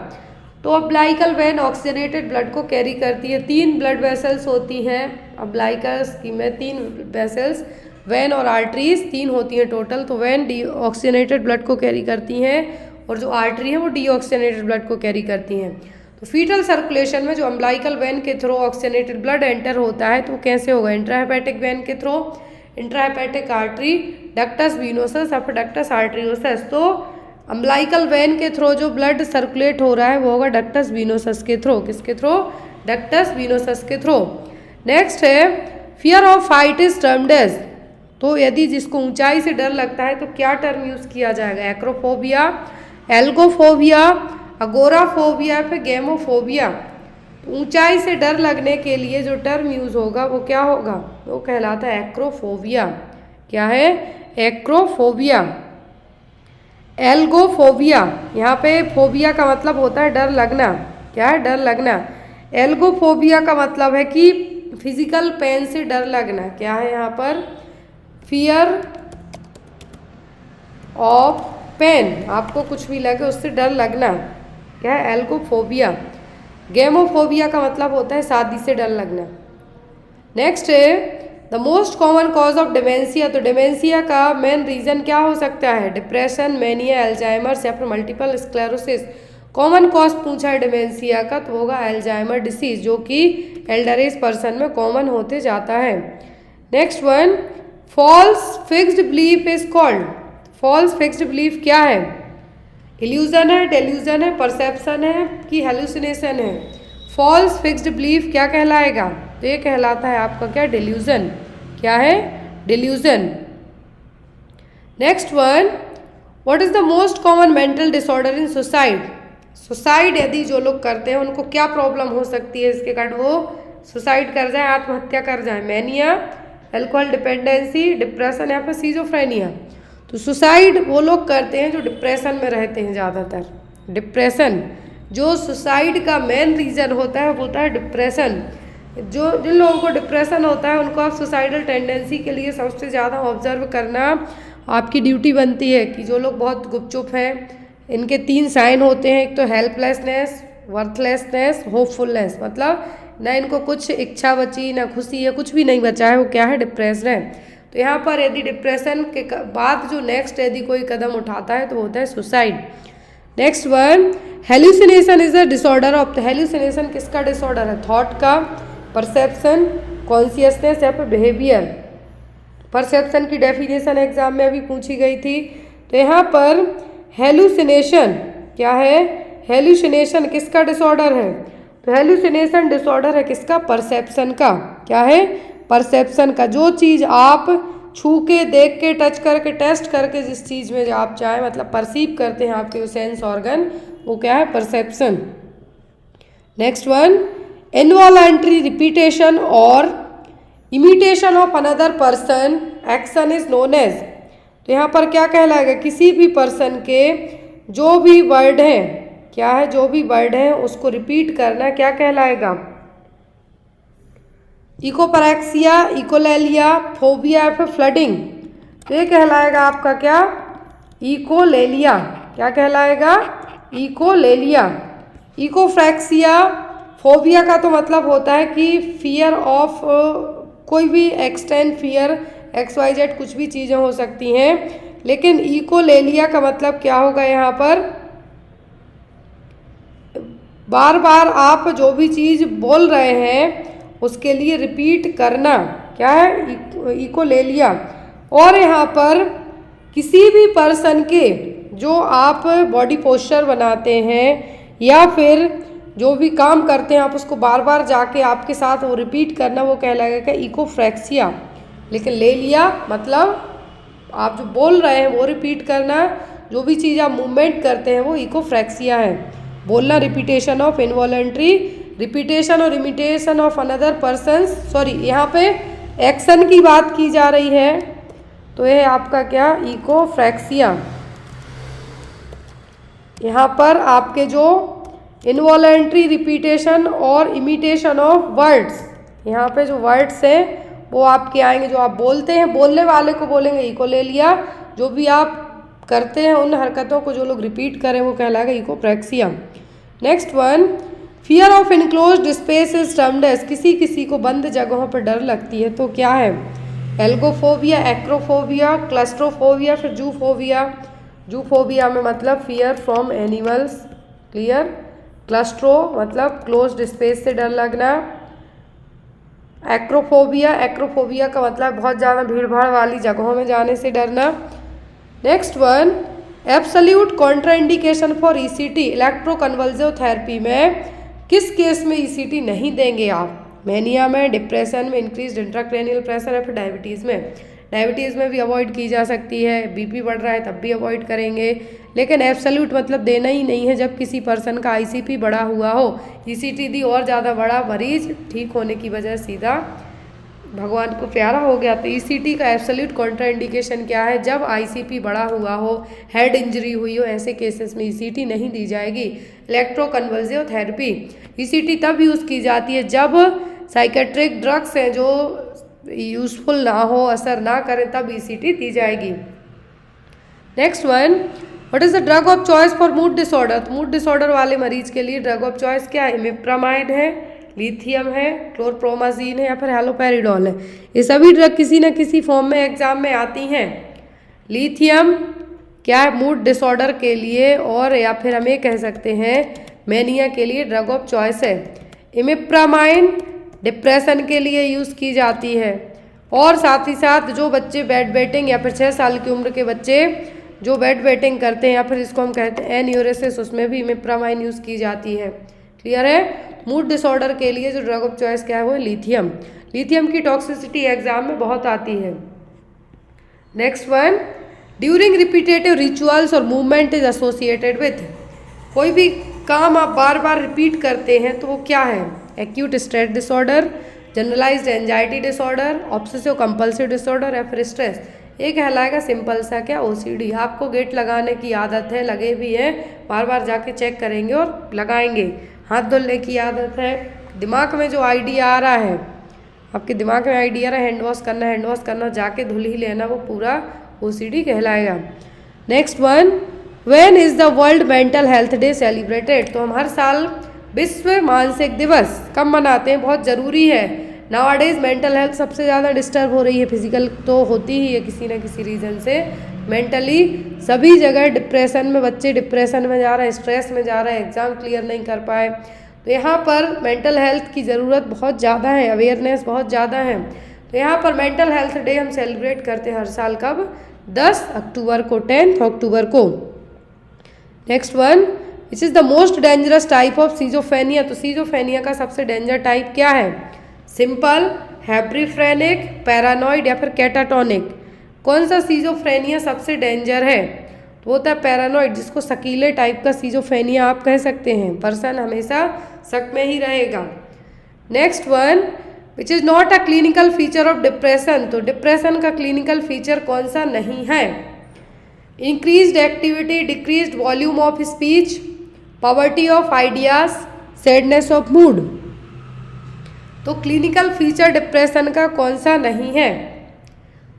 तो अम्बिलिकल वेन ऑक्सीजनेटेड ब्लड को कैरी करती है। 3 ब्लड वेसल्स होती हैं अम्बिलिकस में, 3 वेसल्स, वेन और आर्टरीज 3 होती हैं टोटल। तो वेन ऑक्सीजनेटेड ब्लड को कैरी करती हैं और जो आर्टरी है वो डीऑक्सीजनेटेड ब्लड को कैरी करती हैं। तो फीटल सर्कुलेशन में जो अम्बिलिकल वेन के थ्रू ऑक्सीजनेटेड ब्लड एंटर होता है तो वो कैसे होगा, इंट्राहेपेटिक वेन के through, intrahepatic artery, ductus venosus या फिर डक्टस आर्टरियोसस। तो अम्बिलिकल वेन के थ्रू जो ब्लड सर्कुलेट हो रहा है वो होगा डक्टस वीनोसस के थ्रू। किसके थ्रू, डक्टस वीनोसस के थ्रू। नेक्स्ट है, fear of height is termed as. तो यदि जिसको ऊंचाई से डर लगता है तो क्या टर्म यूज किया जाएगा, एक्रोफोबिया, एल्गोफोबिया, अगोराफोबिया, फिर गेमोफोबिया। ऊंचाई से डर लगने के लिए जो टर्म यूज होगा वो क्या होगा, वो कहलाता है एक्रोफोबिया। क्या है, एक्रोफोबिया। एल्गोफोबिया, यहाँ पे फोबिया का मतलब होता है डर लगना। क्या है, डर लगना। एल्गोफोबिया का मतलब है कि फिजिकल पेन से डर लगना। क्या है यहाँ पर, फियर ऑफ पेन, आपको कुछ भी लगे उससे डर लगना। क्या है, एल्गोफोबिया। गेमोफोबिया का मतलब होता है शादी से डर लगना। नेक्स्ट है, the most common cause of dementia. तो डिमेंशिया का मेन रीजन क्या हो सकता है, डिप्रेशन, मैनिया, एल्जाइमर्स या फिर मल्टीपल स्क्लेरोसिस। कॉमन कॉज पूछा है डिमेंशिया का तो होगा एल्जाइमर डिसीज, जो कि एल्डर एज पर्सन में कॉमन होते जाता है। Next one, false fixed belief is called. False fixed belief क्या है? इल्यूजन है, डेल्यूजन है, परसेप्शन है कि हेलुसिनेशन है? फॉल्स फिक्स्ड बिलीफ क्या कहलाएगा? तो ये कहलाता है आपका क्या? डेल्यूजन। क्या है? Delusion. Next one, what is the most common mental disorder in suicide? Suicide यदि जो लोग करते हैं उनको क्या प्रॉब्लम हो सकती है इसके कारण वो सुसाइड कर जाए, आत्महत्या कर जाए? मैनिया, अल्कोहल डिपेंडेंसी, डिप्रेशन या फिर सीजोफ्रेनिया? तो सुसाइड वो लोग करते हैं जो डिप्रेशन में रहते हैं ज़्यादातर। डिप्रेशन, जो सुसाइड का मेन रीज़न होता है वो होता है डिप्रेशन। जिन लोगों को डिप्रेशन होता है उनको आप सुसाइडल टेंडेंसी के लिए सबसे ज़्यादा ऑब्जर्व करना आपकी ड्यूटी बनती है कि जो लोग बहुत गुपचुप हैं, इनके 3 साइन होते हैं। एक तो हेल्पलेसनेस, वर्थलेसनेस, होपफुलनेस, मतलब ना इनको कुछ इच्छा बची, ना खुशी है, कुछ भी नहीं बचा है, वो क्या है? डिप्रेस्ड है। तो यहाँ पर यदि डिप्रेशन के बाद जो नेक्स्ट यदि कोई कदम उठाता है तो वो होता है suicide. Next one, hallucination is a disorder of the. Hallucination किसका डिसऑर्डर है? थॉट का, परसेप्शन, कॉन्शियसनेस या फिर बिहेवियर? परसेप्शन की डेफिनेशन एग्जाम में अभी पूछी गई थी। तो यहाँ पर हेल्यूसिनेशन क्या है? हेल्यूसिनेशन किसका डिसऑर्डर है? तो हेल्यूसिनेशन डिसऑर्डर है किसका? परसेप्शन का। क्या है? परसेप्शन का। जो चीज़ आप छू के, देख के, टच करके, टेस्ट करके जिस चीज़ में जो आप चाहे मतलब परसीव करते हैं आपके सेंस ऑर्गन, वो क्या है? Perception. Next one, involuntary repetition और imitation of another person action is known as. तो यहाँ पर क्या कहलाएगा? किसी भी पर्सन के जो भी वर्ड हैं, क्या है? जो भी वर्ड हैं उसको रिपीट करना क्या कहलाएगा? इकोपैरेक्सिया, इकोलेलिया, फोबिया या फिर फ्लडिंग? तो ये कहलाएगा आपका क्या? इकोलेलिया। क्या कहलाएगा? इकोलेलिया। इकोफ्रैक्सिया, फोबिया का तो मतलब होता है कि फियर ऑफ कोई भी एक्सटेंड फियर, XYZ कुछ भी चीज़ें हो सकती हैं, लेकिन इकोलेलिया का मतलब क्या होगा? यहाँ पर बार बार आप जो भी चीज़ बोल रहे हैं उसके लिए रिपीट करना क्या है? इकोलेलिया। और यहाँ पर किसी भी पर्सन के जो आप बॉडी पोस्चर बनाते हैं या फिर जो भी काम करते हैं आप उसको बार बार जाके आपके साथ वो रिपीट करना, वो कहलाएगा इकोफ्रैक्सिया। लेकिन ले लिया मतलब आप जो बोल रहे हैं वो रिपीट करना, जो भी चीज़ आप मूवमेंट करते हैं वो इकोफ्रैक्सिया है। बोलना, रिपीटेशन ऑफ इनवॉलंटरी, रिपीटेशन और imitation of another person, sorry यहाँ पे एक्शन की बात की जा रही है तो यह आपका क्या? इकोफ्रैक्सिया। यहाँ पर आपके जो इनवॉलंटरी रिपीटेशन और इमिटेशन ऑफ वर्ड्स, यहाँ पे जो वर्ड्स हैं वो आपके आएंगे, जो आप बोलते हैं बोलने वाले को बोलेंगे इकोलेलिया, जो भी आप करते हैं उन हरकतों को जो लोग रिपीट करें वो कहलाएगा echopraxia. Next one, fear of enclosed space is termed as. किसी किसी को बंद जगहों पर डर लगती है तो क्या है? एल्गोफोबिया, एक्रोफोबिया, क्लस्ट्रोफोबिया, फिर जूफोबिया। जूफोबिया में मतलब फियर फ्रॉम एनिमल्स, क्लियर। क्लस्ट्रो मतलब क्लोज्ड स्पेस से डर लगना। एक्रोफोबिया, एक्रोफोबिया का मतलब बहुत ज़्यादा भीड़ भाड़ वाली जगहों में जाने से डरना। Next one, absolute contraindication for ECT, electroconvulsive therapy में किस केस में ECT नहीं देंगे आप? मैनिया में, डिप्रेशन में, इंक्रीज इंट्राक्रैनियल प्रेशर या फिर डायबिटीज़ में? डायबिटीज़ में भी अवॉइड की जा सकती है, BP बढ़ रहा है तब भी अवॉइड करेंगे, लेकिन एब्सोल्यूट मतलब देना ही नहीं है जब किसी पर्सन का ICP बढ़ा हुआ हो। ECT दी और ज़्यादा बड़ा, मरीज ठीक होने की वजह सीधा भगवान को प्यारा हो गया। तो ECT का एब्सोल्यूट कॉन्ट्राइंडिकेशन क्या है? जब ICP बढ़ा हुआ हो, हेड इंजरी हुई हो, ऐसे केसेस में ECT नहीं दी जाएगी। इलेक्ट्रोकन्वल्सिव थेरेपी, ECT तब यूज़ की जाती है जब साइकेट्रिक ड्रग्स हैं जो यूज़फुल ना हो, असर ना करें, तब ECT दी जाएगी। Next one, what is the drug of choice for mood disorder? तो मूड डिसऑर्डर वाले मरीज के लिए ड्रग ऑफ चॉइस क्या है? इमिप्रामाइड है, लिथियम है, क्लोरप्रोमाजीन है या फिर हैलोपेरिडोल है। ये सभी ड्रग किसी न किसी फॉर्म में एग्जाम में आती हैं। लिथियम क्या है? मूड डिसऑर्डर के लिए, और या फिर हम ये कह सकते हैं मैनिया के लिए ड्रग ऑफ चॉइस है। इमिप्रामाइन डिप्रेशन के लिए यूज़ की जाती है, और साथ ही साथ जो बच्चे बेड वेटिंग या फिर 6 साल की उम्र के बच्चे जो बेड वेटिंग करते हैं या फिर इसको हम कहते हैं एन्यूरेसिस, उसमें भी इमिप्रामाइन यूज़ की जाती है। क्लियर है। मूड डिसऑर्डर के लिए जो ड्रग ऑफ चॉइस क्या है वो लिथियम। लिथियम की टॉक्सिसिटी एग्जाम में बहुत आती है। Next one, during repetitive rituals और मूवमेंट इज एसोसिएटेड विथ। कोई भी काम आप बार बार रिपीट करते हैं तो वो क्या है? Acute stress disorder, generalised anxiety disorder, obsessive compulsive disorder या फिर स्ट्रेस। ये कहलाएगा सिंपल सा क्या, ओसीडी। आपको गेट लगाने की आदत है, लगे भी है, बार बार जाके चेक करेंगे और लगाएंगे। हाथ धुलने की आदत है, दिमाग में जो आइडिया आ रहा है, आपके दिमाग में आइडिया आ रहा है हैंड वॉश करना, जाके धुल ही लेना, वो पूरा ओसीडी कहलाएगा। Next one, when is the world mental health day celebrated. तो हम हर साल विश्व मानसिक दिवस कब मनाते हैं? बहुत ज़रूरी है। नाउअडेज मेंटल हेल्थ सबसे ज़्यादा डिस्टर्ब हो रही है। फिजिकल तो होती ही है किसी न किसी रीज़न से, मेंटली सभी जगह डिप्रेशन में, बच्चे डिप्रेशन में जा रहे हैं, स्ट्रेस में जा रहे हैं, एग्ज़ाम क्लियर नहीं कर पाए। तो यहाँ पर मेंटल हेल्थ की ज़रूरत बहुत ज़्यादा है, अवेयरनेस बहुत ज़्यादा है। तो यहाँ पर मेंटल हेल्थ डे हम सेलिब्रेट करते हैं हर साल। कब? 10 अक्टूबर को, 10 अक्टूबर को। Next one, which is the most dangerous type of schizophrenia. तो सीजोफेनिया का सबसे डेंजर टाइप क्या है? सिंपल, हैप्रीफ्रेनिक, पैरानॉइड या फिर कैटाटोनिक। कौन सा सीजोफ्रेनिया सबसे डेंजर है? तो वो होता है पैरानॉइड, जिसको शकीले टाइप का सीजोफ्रेनिया आप कह सकते हैं। पर्सन हमेशा शक में ही रहेगा। Next one, which is not a clinical feature of depression. तो डिप्रेशन का क्लिनिकल फीचर कौन सा नहीं है? Increased activity, decreased volume of speech, poverty of ideas, sadness of mood. तो क्लिनिकल फीचर डिप्रेशन का कौन सा नहीं है?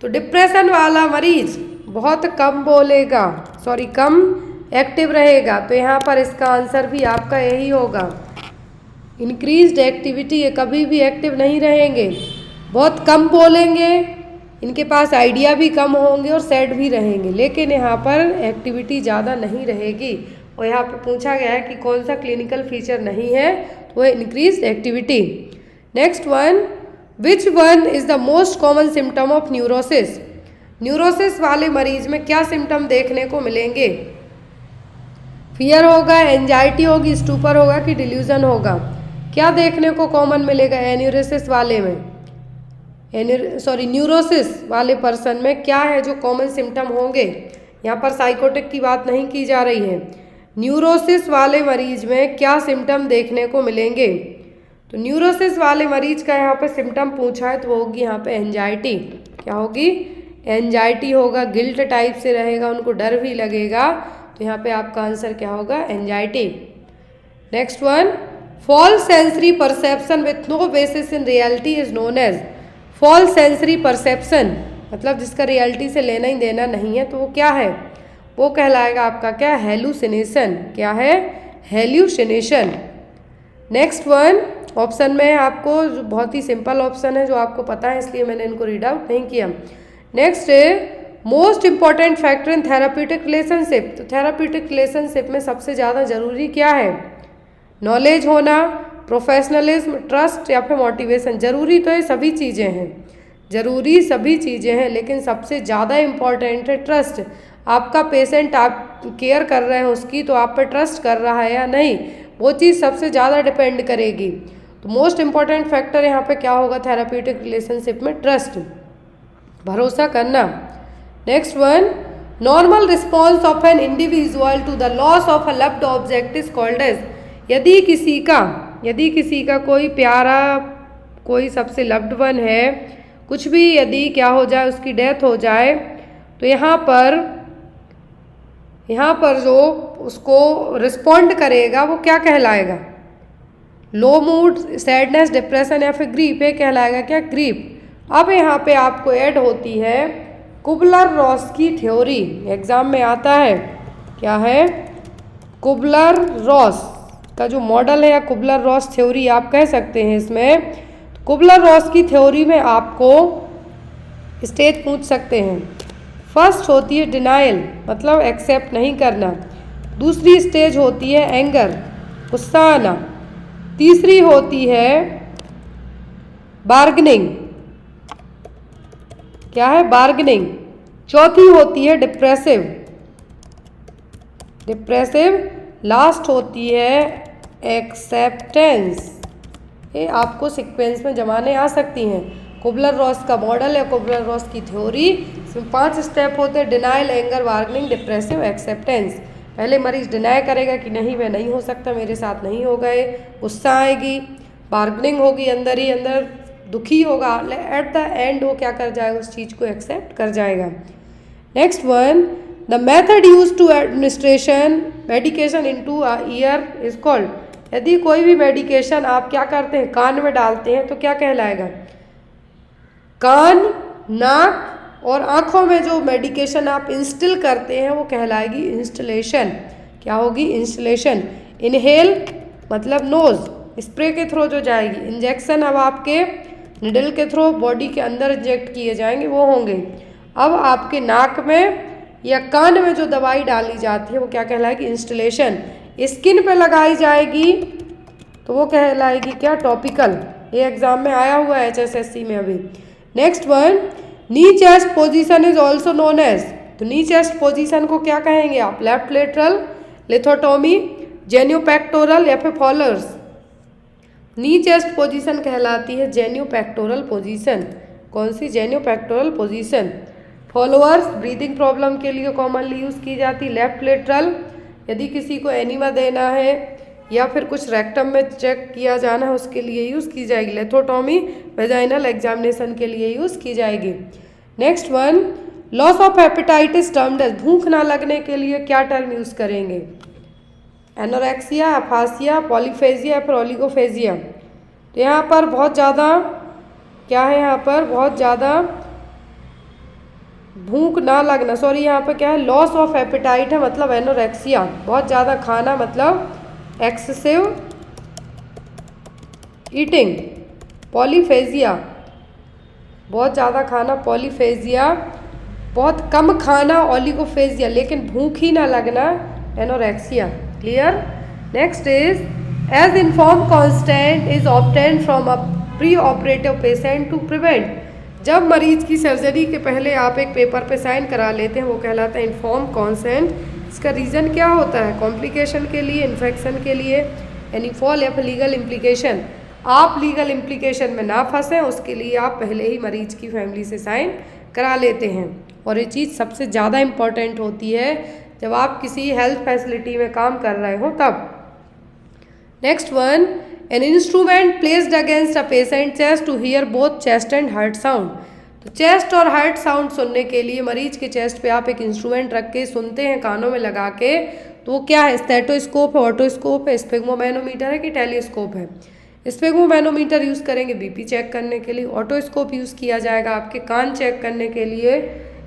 तो डिप्रेशन वाला मरीज बहुत कम बोलेगा, कम एक्टिव रहेगा। तो यहाँ पर इसका आंसर भी आपका यही होगा, इंक्रीज्ड एक्टिविटी। ये कभी भी एक्टिव नहीं रहेंगे, बहुत कम बोलेंगे, इनके पास आइडिया भी कम होंगे और सैड भी रहेंगे, लेकिन यहाँ पर एक्टिविटी ज़्यादा नहीं रहेगी। और यहाँ पे पूछा गया है कि कौन सा क्लिनिकल फीचर नहीं है, तो वह increased activity. Next one, which one is the most common symptom of neurosis. Neurosis वाले मरीज में क्या सिम्टम देखने को मिलेंगे? फियर होगा, एंजाइटी होगी, स्टूपर होगा कि डिल्यूजन होगा? क्या देखने को कॉमन मिलेगा एन्यूरोसिस वाले में? न्यूरोसिस वाले पर्सन में क्या है जो कॉमन सिम्टम होंगे? यहाँ पर साइकोटिक की बात नहीं की जा रही है। न्यूरोसिस वाले मरीज में क्या सिम्टम देखने को मिलेंगे? तो न्यूरोसिस वाले मरीज का यहाँ पे सिम्टम पूछा है तो वो होगी यहाँ पे एंजाइटी। क्या होगी? एंजाइटी होगा, गिल्ट टाइप से रहेगा, उनको डर भी लगेगा। तो यहाँ पे आपका आंसर क्या होगा? Anxiety. Next one, false sensory perception with no basis in reality is known as. False sensory perception मतलब जिसका रियलिटी से लेना ही देना नहीं है, तो वो क्या है? वो कहलाएगा आपका क्या? हेलुसिनेशन। क्या है? हेल्यूसिनेशन। नेक्स्ट वन, ऑप्शन में आपको जो बहुत ही सिंपल ऑप्शन है जो आपको पता है, इसलिए मैंने इनको रीड आउट नहीं किया। नेक्स्ट है most important factor in therapeutic relationship. तो थेराप्यूटिक रिलेशनशिप में सबसे ज़्यादा जरूरी क्या है? नॉलेज होना, प्रोफेशनलिज्म, ट्रस्ट या फिर मोटिवेशन। जरूरी तो ये सभी चीज़ें हैं, जरूरी सभी चीज़ें हैं, लेकिन सबसे ज़्यादा इम्पॉर्टेंट है ट्रस्ट। आपका पेशेंट आप केयर कर रहे हैं उसकी, तो आप पे ट्रस्ट कर रहा है या नहीं, वो चीज़ सबसे ज़्यादा डिपेंड करेगी। तो मोस्ट इम्पॉर्टेंट फैक्टर यहाँ पे क्या होगा थेराप्यूटिक रिलेशनशिप में? ट्रस्ट, भरोसा करना। Next one, normal response of an individual to the loss of a loved object is called as. यदि किसी का कोई प्यारा, कोई सबसे लव्ड वन है, कुछ भी यदि क्या हो जाए, उसकी डेथ हो जाए, तो यहाँ पर जो उसको रिस्पॉन्ड करेगा वो क्या कहलाएगा? लो मूड, सैडनेस, डिप्रेशन या फिर ग्रीफ। ये कहलाएगा क्या? ग्रीफ। अब यहाँ पे आपको ऐड होती है कुबलर रॉस की थ्योरी, एग्जाम में आता है। क्या है? कुबलर रॉस का जो मॉडल है या कुबलर रॉस थ्योरी आप कह सकते हैं इसमें। कुबलर रॉस की थ्योरी में आपको स्टेज पूछ सकते हैं। फर्स्ट होती है डिनाइल, मतलब एक्सेप्ट नहीं करना। दूसरी स्टेज होती है एंगर, गुस्सा आना। तीसरी होती है बार्गेनिंग। क्या है? बार्गेनिंग। चौथी होती है डिप्रेसिव। डिप्रेसिव, लास्ट होती है एक्सेप्टेंस। ये आपको सीक्वेंस में जमाने आ सकती हैं। कुबलर रॉस का मॉडल या कुबलर रॉस की थ्योरी, इसमें 5 स्टेप होते हैं, denial, anger, bargaining, depressive, acceptance. पहले मरीज डिनाई करेगा कि नहीं मैं नहीं हो सकता, मेरे साथ नहीं होगा, ये गुस्सा आएगी, बार्गनिंग होगी, अंदर ही अंदर दुखी होगा, एट द एंड वो क्या कर जाएगा, उस चीज़ को एक्सेप्ट कर जाएगा। Next one, the method use to administration medication into a ear is called. यदि कोई भी मेडिकेशन आप क्या करते हैं, कान में डालते हैं, तो क्या कहलाएगा? कान, नाक और आँखों में जो मेडिकेशन आप इंस्टिल करते हैं वो कहलाएगी इंस्टलेशन। क्या होगी? इंस्टलेशन। इनहेल मतलब नोज़, स्प्रे के थ्रू जो जाएगी। इंजेक्शन अब आपके निडल के थ्रू बॉडी के अंदर इंजेक्ट किए जाएंगे, वो होंगे। अब आपके नाक में या कान में जो दवाई डाली जाती है वो क्या कहलाएगी? इंस्टलेशन। स्किन पे लगाई जाएगी तो वो कहलाएगी क्या? टॉपिकल। ये एग्जाम में आया हुआ है HSSC में अभी। Next one, knee chest position is also known as. तो नी चेस्ट पोजीशन को क्या कहेंगे आप? लेफ्ट लेटरल, लिथोटोमी, जेन्यूपेक्टोरल या फिर फॉलोअर्स। नी चेस्ट पोजीशन कहलाती है जेन्यूपेक्टोरल पोजीशन। कौन सी? जेन्यूपेक्टोरल पोजीशन। फॉलोअर्स ब्रीदिंग प्रॉब्लम के लिए कॉमनली यूज़ की जाती है। लेफ्ट लेटरल यदि किसी को एनीमा देना है या फिर कुछ रेक्टम में चेक किया जाना है उसके लिए यूज़ की जाएगी। लेथोटोमी वेजाइनल एग्जामिनेशन के लिए यूज़ की जाएगी। Next one, loss of hepatitis termed as. भूख ना लगने के लिए क्या टर्म यूज़ करेंगे? एनोरेक्सिया, अफासिया, पॉलीफेजिया, फिर ओलिगोफेजिया। तो यहाँ पर बहुत ज़्यादा क्या है? यहाँ पर बहुत ज़्यादा भूख ना लगना, सॉरी यहाँ पर क्या है? लॉस ऑफ एपेटाइट है, मतलब एनोरेक्सिया, बहुत ज़्यादा खाना मतलब एक्सेसिव ईटिंग। पॉलीफेजिया, बहुत ज़्यादा खाना, पॉलीफेजिया, बहुत कम खाना, ओलिगोफेजिया, लेकिन भूख ही ना लगना, anorexia. Clear? Next is, as inform constant is obtained from a pre operative patient to prevent. जब मरीज की सर्जरी के पहले आप एक पेपर पे साइन करा लेते हैं वो कहलाता है इन्फॉर्म कॉन्सेंट। इसका रीज़न क्या होता है? कॉम्प्लिकेशन के लिए, इन्फेक्शन के लिए, यानी फॉल या फिर लीगल इम्प्लीकेशन। आप लीगल इम्प्लीकेशन में ना फंसें उसके लिए आप पहले ही मरीज की फैमिली से साइन करा लेते हैं। और ये चीज़ सबसे ज़्यादा इम्पॉर्टेंट होती है जब आप किसी हेल्थ फैसिलिटी में काम कर रहे हो तब। Next one, an instrument placed against a patient chest to hear both chest and heart sound. तो चेस्ट और हार्ट साउंड सुनने के लिए मरीज के चेस्ट पे आप एक इंस्ट्रूमेंट रख के सुनते हैं कानों में लगा के, तो वो क्या है? स्टेटोस्कोप है, ऑटोस्कोप है, स्फिग्मोमैनोमीटर है कि टेलीस्कोप है? स्फिग्मोमैनोमीटर यूज़ करेंगे बीपी चेक करने के लिए, ऑटोस्कोप यूज़ किया जाएगा आपके कान चेक करने के लिए,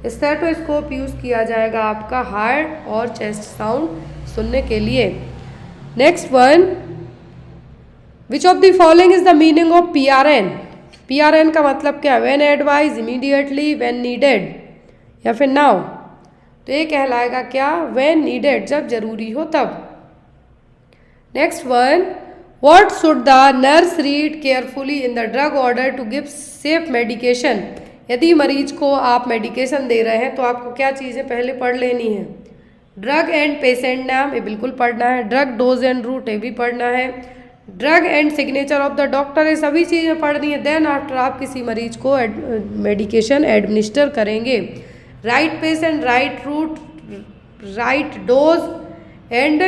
स्टेटोस्कोप यूज़ किया जाएगा आपका हार्ट और चेस्ट साउंड सुनने के लिए। Next one, which of the following is the meaning of PRN? PRN का मतलब क्या? When advise, immediately, when needed या फिर नाउ। तो ये कहलाएगा क्या? व्हेन नीडेड, जब जरूरी हो तब। Next one, what should the nurse read carefully in the drug order to give safe medication? यदि मरीज को आप मेडिकेशन दे रहे हैं तो आपको क्या चीज़ें पहले पढ़ लेनी है? ड्रग एंड पेशेंट नाम, ये बिल्कुल पढ़ना है। ड्रग डोज एंड रूट, ये भी पढ़ना है। Drug and signature of the doctor, ये सभी चीज़ें पढ़नी है। देन आफ्टर आप किसी मरीज को मेडिकेशन एडमिनिस्टर करेंगे। Right patient, right route, right dose and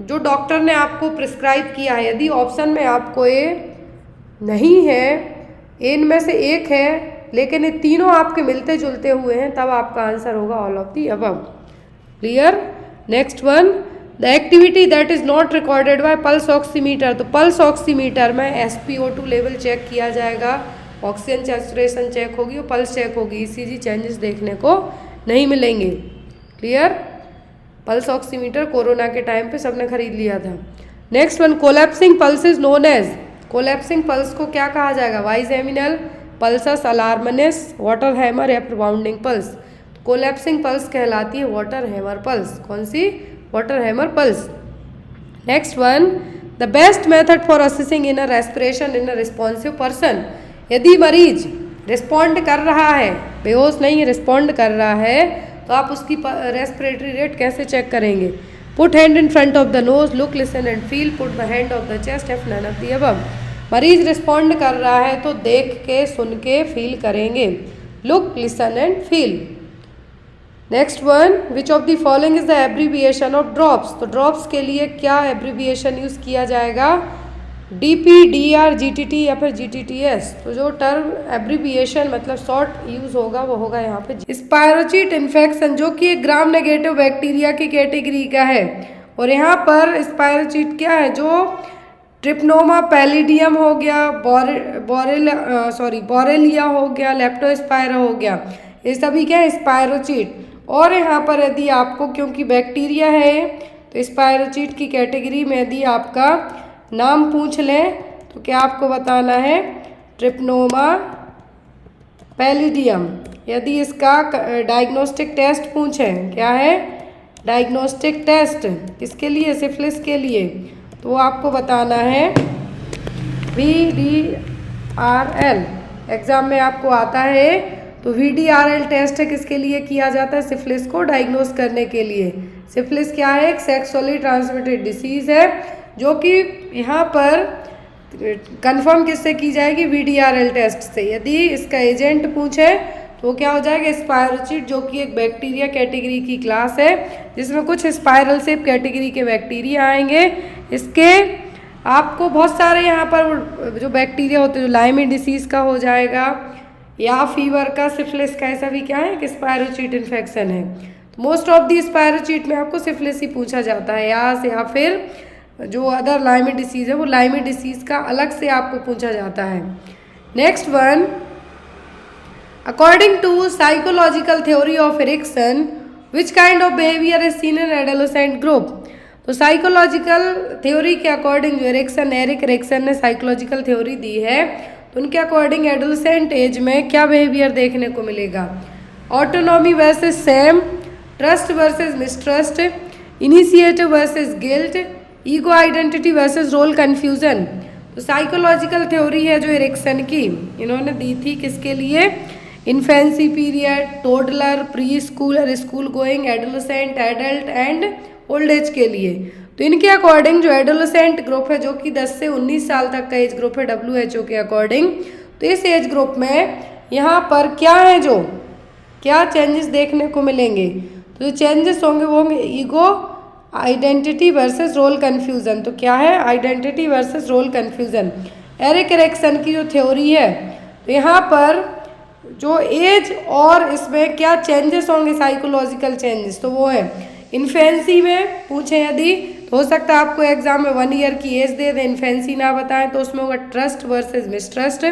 जो डॉक्टर ने आपको प्रिस्क्राइब किया है। यदि ऑप्शन में आपको ये नहीं है, इनमें से एक है लेकिन ये तीनों आपके मिलते जुलते हुए हैं, तब आपका आंसर होगा all of the above. Clear? Next one, the activity that is not recorded by pulse oximeter. तो पल्स ऑक्सीमीटर में SpO2 लेवल चेक किया जाएगा, ऑक्सीजन सैचुरेशन चेक होगी और पल्स चेक होगी। ECG चेंजेस देखने को नहीं मिलेंगे। क्लियर? पल्स ऑक्सीमीटर कोरोना के टाइम पे सबने खरीद लिया था। Next one, collapsing pulse is known as. Collapsing pulse को क्या कहा जाएगा? वाइसेमिनल पल्सस, अलार्मनेस, वाटर हैमर या फिर बाउंडिंग पल्स। कोलैप्सिंग पल्स कहलाती है वाटर हैमर पल्स। कौन सी? Water hammer pulse. Next one, the best method for assessing inner respiration in a responsive person. यदि मरीज रिस्पॉन्ड कर रहा है, बेहोश नहीं रिस्पॉन्ड कर रहा है, तो आप उसकी रेस्पिरेटरी रेट कैसे चेक करेंगे? Put hand in front of the nose, look listen and feel, put the hand of the chest, if none of the above. मरीज रिस्पॉन्ड कर रहा है तो देख के सुन के फील करेंगे, look listen and feel. Next one, which of the following is the abbreviation of drops. तो ड्रॉप्स के लिए क्या एब्रीविएशन यूज किया जाएगा, DP, DR, GTT या फिर GTTS। तो जो टर्म एब्रीविएशन मतलब शॉर्ट यूज होगा वो होगा यहाँ पे स्पायरोचीट इन्फेक्शन, जो कि एक ग्राम नेगेटिव बैक्टीरिया की कैटेगरी का है। और यहाँ पर स्पायरोचीट क्या है, जो ट्रिप्नोमा पैलिडियम हो गया, बोरेलिया हो गया, लेप्टोस्पायरा हो गया, ये सभी क्या है स्पायरोचीट। और यहाँ पर यदि आपको, क्योंकि बैक्टीरिया है तो स्पायरोचीट की कैटेगरी में यदि आपका नाम पूछ लें तो क्या आपको बताना है, ट्रिप्नोमा पैलिडियम। यदि इसका डायग्नोस्टिक टेस्ट पूछें, क्या है डायग्नोस्टिक टेस्ट किसके लिए, सिफिलिस के लिए, तो वो आपको बताना है VDRL। एग्जाम में आपको आता है तो VDRL टेस्ट है किसके लिए किया जाता है, सिफिलिस को डायग्नोस करने के लिए। सिफिलिस क्या है, एक सेक्सुअली ट्रांसमिटेड डिसीज है जो कि यहाँ पर कंफर्म किससे की जाएगी, VDRL टेस्ट से। यदि इसका एजेंट पूछे तो वो क्या हो जाएगा, स्पायरोचीट, जो कि एक बैक्टीरिया कैटेगरी की क्लास है जिसमें कुछ स्पाइरल शेप कैटेगरी के बैक्टीरिया आएंगे। इसके आपको बहुत सारे यहाँ पर जो बैक्टीरिया होते हैं, जो लाइमी डिसीज का हो जाएगा या फीवर का, सिफिलिस का, ऐसा भी क्या है कि स्पायरोचीट इन्फेक्शन है। तो मोस्ट ऑफ दी स्पायरोचीट में आपको सिफिलिस ही पूछा जाता है, या फिर जो अदर लाइमी डिसीज है वो लाइमी डिसीज का अलग से आपको पूछा जाता है। Next one, according to psychological theory of Erikson, which kind of behaviour is seen in adolescent group. तो साइकोलॉजिकल थ्योरी के अकॉर्डिंग जो एरिक एरिक्सन ने साइकोलॉजिकल थ्योरी दी है, तो उनके अकॉर्डिंग एडोलेसेंट एज में क्या बिहेवियर देखने को मिलेगा, autonomy versus shame, trust versus mistrust, initiative versus guilt, ego identity versus role confusion. तो साइकोलॉजिकल थ्योरी है जो एरिक्सन की, इन्होंने दी थी किसके लिए, infancy period, toddler, preschooler, school going, adolescent, adult and old age के लिए। तो इनके अकॉर्डिंग जो एडोलेसेंट ग्रुप है जो कि 10 से 19 साल तक का एज ग्रुप है WHO के अकॉर्डिंग, तो इस एज ग्रुप में यहाँ पर क्या है, जो क्या चेंजेस देखने को मिलेंगे, तो जो चेंजेस होंगे वो होंगे ego identity versus role confusion. तो क्या है, identity versus role confusion. Erik Erikson की जो थ्योरी है, तो यहाँ पर जो एज और इसमें क्या चेंजेस होंगे, साइकोलॉजिकल चेंजेस, तो वो है इन्फेंसी में पूछे यदि, तो हो सकता है आपको एग्जाम में 1 ईयर की एज दे दे, इन्फेंसी ना बताएं, तो उसमें होगा trust versus mistrust.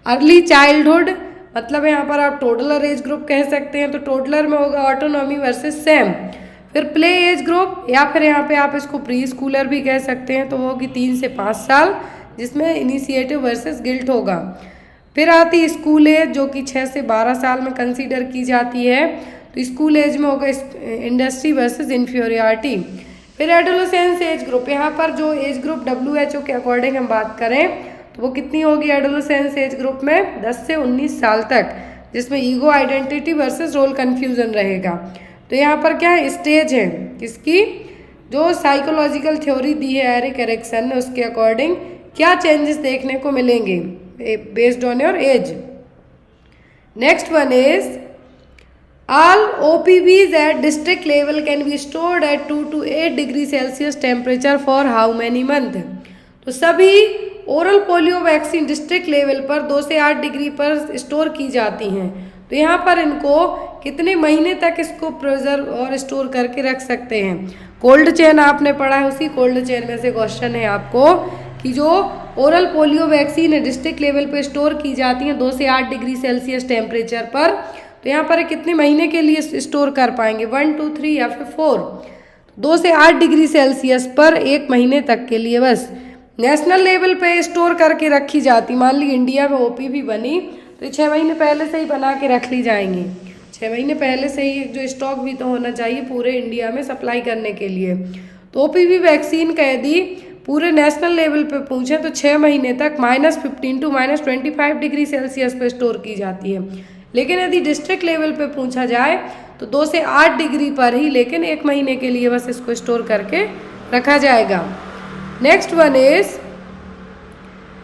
Early childhood मतलब यहाँ पर आप टोडलर एज ग्रुप कह सकते हैं, तो टोडलर में होगा ऑटोनॉमी वर्सेस सेम। फिर प्ले एज ग्रुप, या फिर यहाँ पे आप इसको प्री स्कूलर भी कह सकते हैं, तो वो होगी 3 से 5 साल, जिसमें इनिशिएटिव वर्सेस गिल्ट होगा। फिर आती स्कूल एज जो कि 6 से 12 साल में कंसीडर की जाती है, तो स्कूल एज में होगा इंडस्ट्री वर्सेस इन्फीरियरिटी। फिर एडोलेसेंस एज ग्रुप, यहाँ पर जो एज ग्रुप WHO के अकॉर्डिंग हम बात करें तो वो कितनी होगी एडोलेसेंस एज ग्रुप में, 10 से 19 साल तक, जिसमें ego identity versus role confusion रहेगा। तो यहाँ पर क्या है, स्टेज है किसकी, जो साइकोलॉजिकल थ्योरी दी है एरिक एरिक्सन ने, उसके अकॉर्डिंग क्या चेंजेस देखने को मिलेंगे based on your age. Next one is all OPVs at district level can be stored at 2 to 8 degree Celsius temperature for how many month. तो सभी oral polio vaccine district level पर 2 से 8 degree पर store की जाती हैं। तो यहाँ पर इनको कितने महीने तक इसको प्रिजर्व और स्टोर करके रख सकते हैं। कोल्ड चेन आपने पढ़ा है, उसी कोल्ड चेन में से क्वेश्चन है आपको कि जो ओरल पोलियो वैक्सीन है डिस्ट्रिक्ट लेवल पर स्टोर की जाती हैं 2 से 8 डिग्री सेल्सियस टेम्परेचर पर, तो यहाँ पर कितने महीने के लिए स्टोर कर पाएंगे, 1, 2, 3 या फिर 4। 2 से 8 डिग्री सेल्सियस पर 1 महीने तक के लिए बस नेशनल लेवल पे स्टोर करके रखी जाती। मान ली इंडिया में OPV बनी तो 6 महीने पहले से ही बना के रख ली जाएंगी, 6 महीने पहले से ही जो स्टॉक भी तो होना चाहिए पूरे इंडिया में सप्लाई करने के लिए। तो OPV वैक्सीन का यदि पूरे नेशनल लेवल पे पूछें तो 6 महीने तक -15 to -25 डिग्री सेल्सियस पे स्टोर की जाती है। लेकिन यदि डिस्ट्रिक्ट लेवल पे पूछा जाए तो 2 से 8 डिग्री पर ही, लेकिन 1 महीने के लिए बस इसको स्टोर करके रखा जाएगा। Next one is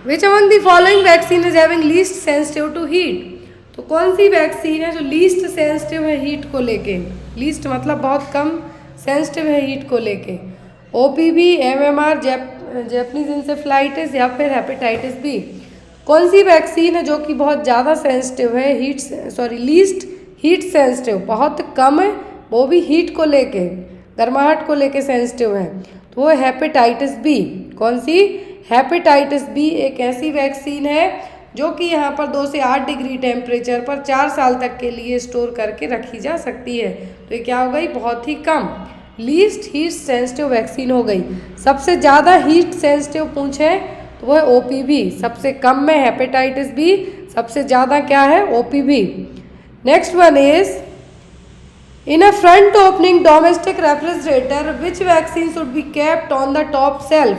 which among the following vaccine is having least sensitive to heat. तो कौन सी वैक्सीन है जो लीस्ट सेंसिटिव है हीट को लेके। लीस्ट मतलब बहुत कम सेंसिटिव है हीट को लेके। OPV, MMR, जैपनीज इंसेफ्लाइटिस या फिर हेपेटाइटिस बी। कौन सी वैक्सीन है जो कि बहुत ज़्यादा सेंसिटिव है लीस्ट हीट सेंसिटिव, बहुत कम है, वो भी हीट को लेके, गर्माहट को लेके सेंसिटिव है, तो वो हेपेटाइटिस बी। कौन सी? हेपेटाइटिस बी एक ऐसी वैक्सीन है जो कि यहाँ पर 2 से 8 डिग्री टेम्परेचर पर 4 साल तक के लिए स्टोर करके रखी जा सकती है। तो ये क्या हो गई? बहुत ही कम लीस्ट हीट सेंसिटिव वैक्सीन हो गई। सबसे ज़्यादा हीट सेंसिटिव पूछे तो वो है OPV, सबसे कम में हेपेटाइटिस बी, सबसे ज़्यादा क्या है? OPV। Next one is in a front opening domestic refrigerator which vaccine should be kept on the top self.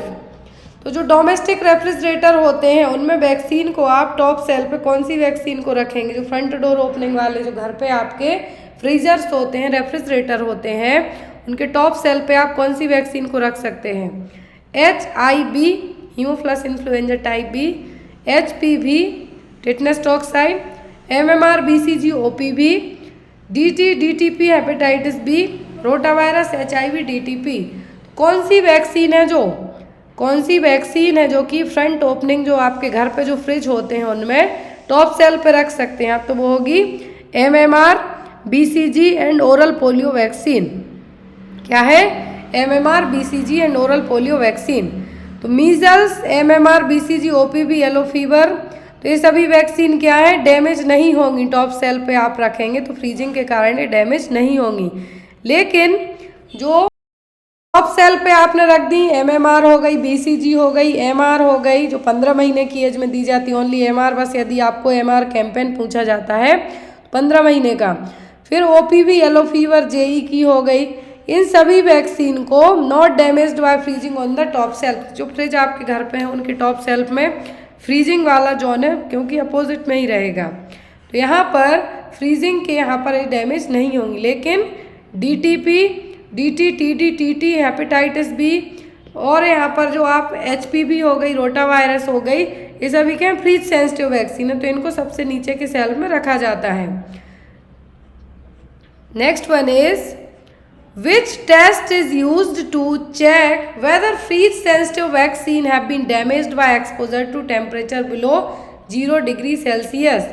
तो जो डोमेस्टिक रेफ्रिजरेटर होते हैं उनमें वैक्सीन को आप टॉप सेल पे कौन सी वैक्सीन को रखेंगे? जो फ्रंट डोर ओपनिंग वाले जो घर पे आपके फ्रीजर्स होते हैं, रेफ्रिजरेटर होते हैं, उनके टॉप सेल पे आप कौन सी वैक्सीन को रख सकते हैं? HIB haemophilus influenza type B, HPV tetanus toxoid, MMR BCG OPV, DTP hepatitis B, rotavirus HIV DTP। कौन सी वैक्सीन है जो कि फ्रंट ओपनिंग जो आपके घर पे जो फ्रिज होते हैं उनमें टॉप सेल पे रख सकते हैं आप? तो वो होगी MMR BCG and oral polio vaccine. क्या है? MMR BCG and oral polio vaccine. तो measles, MMR BCG OPV, yellow fever, तो ये सभी वैक्सीन क्या है? डैमेज नहीं होंगी, टॉप सेल पे आप रखेंगे तो फ्रीजिंग के कारण ये डैमेज नहीं होंगी। लेकिन जो टॉप सेल पे आपने रख दी, MMR हो गई, BCG हो गई, MR हो गई, जो 15 महीने की एज में दी जाती है, ओनली MR, बस यदि आपको MR कैंपेन पूछा जाता है 15 महीने का। फिर OPV येलो फीवर JE की हो गई। इन सभी वैक्सीन को not damaged bye freezing on the top self, जो फ्रिज आपके घर पे है उनके टॉप सेल्फ में फ्रीजिंग वाला जोन है, क्योंकि अपोजिट में ही रहेगा, तो यहाँ पर फ्रीजिंग के यहाँ पर डैमेज नहीं होंगी। लेकिन DTP, DT, TD, TT hepatitis B और यहाँ पर जो आप HPV हो गई, रोटावायरस हो गई, ये सभी क्या फ्रीज सेंसिटिव वैक्सीन है, तो इनको सबसे नीचे के सेल में रखा जाता है। Next one is which test is used to check whether freeze sensitive vaccine have been damaged by exposure to temperature below 0 degree Celsius.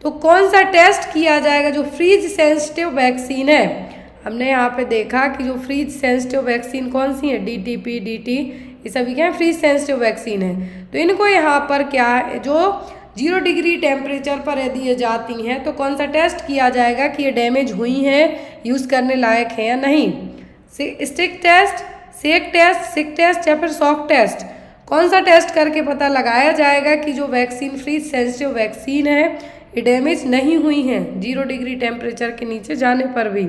तो कौन सा टेस्ट किया जाएगा जो फ्रीज सेंसिटिव वैक्सीन है? हमने यहाँ पे देखा कि जो फ्रीज सेंसिटिव वैक्सीन कौन सी है? DTP, DT, ये सभी क्या है? फ्रीज सेंसिटिव वैक्सीन है। तो इनको यहाँ पर क्या है, जो 0 डिग्री टेम्परेचर पर यदि ये जाती हैं तो कौन सा टेस्ट किया जाएगा कि ये डैमेज हुई हैं, यूज़ करने लायक है या नहीं? स्टिक टेस्ट, सेक टेस्ट, सिक टेस्ट या फिर शॉक टेस्ट? कौन सा टेस्ट करके पता लगाया जाएगा कि जो वैक्सीन फ्रीज सेंसिटिव वैक्सीन है ये डैमेज नहीं हुई हैं 0 डिग्री टेम्परेचर के नीचे जाने पर भी?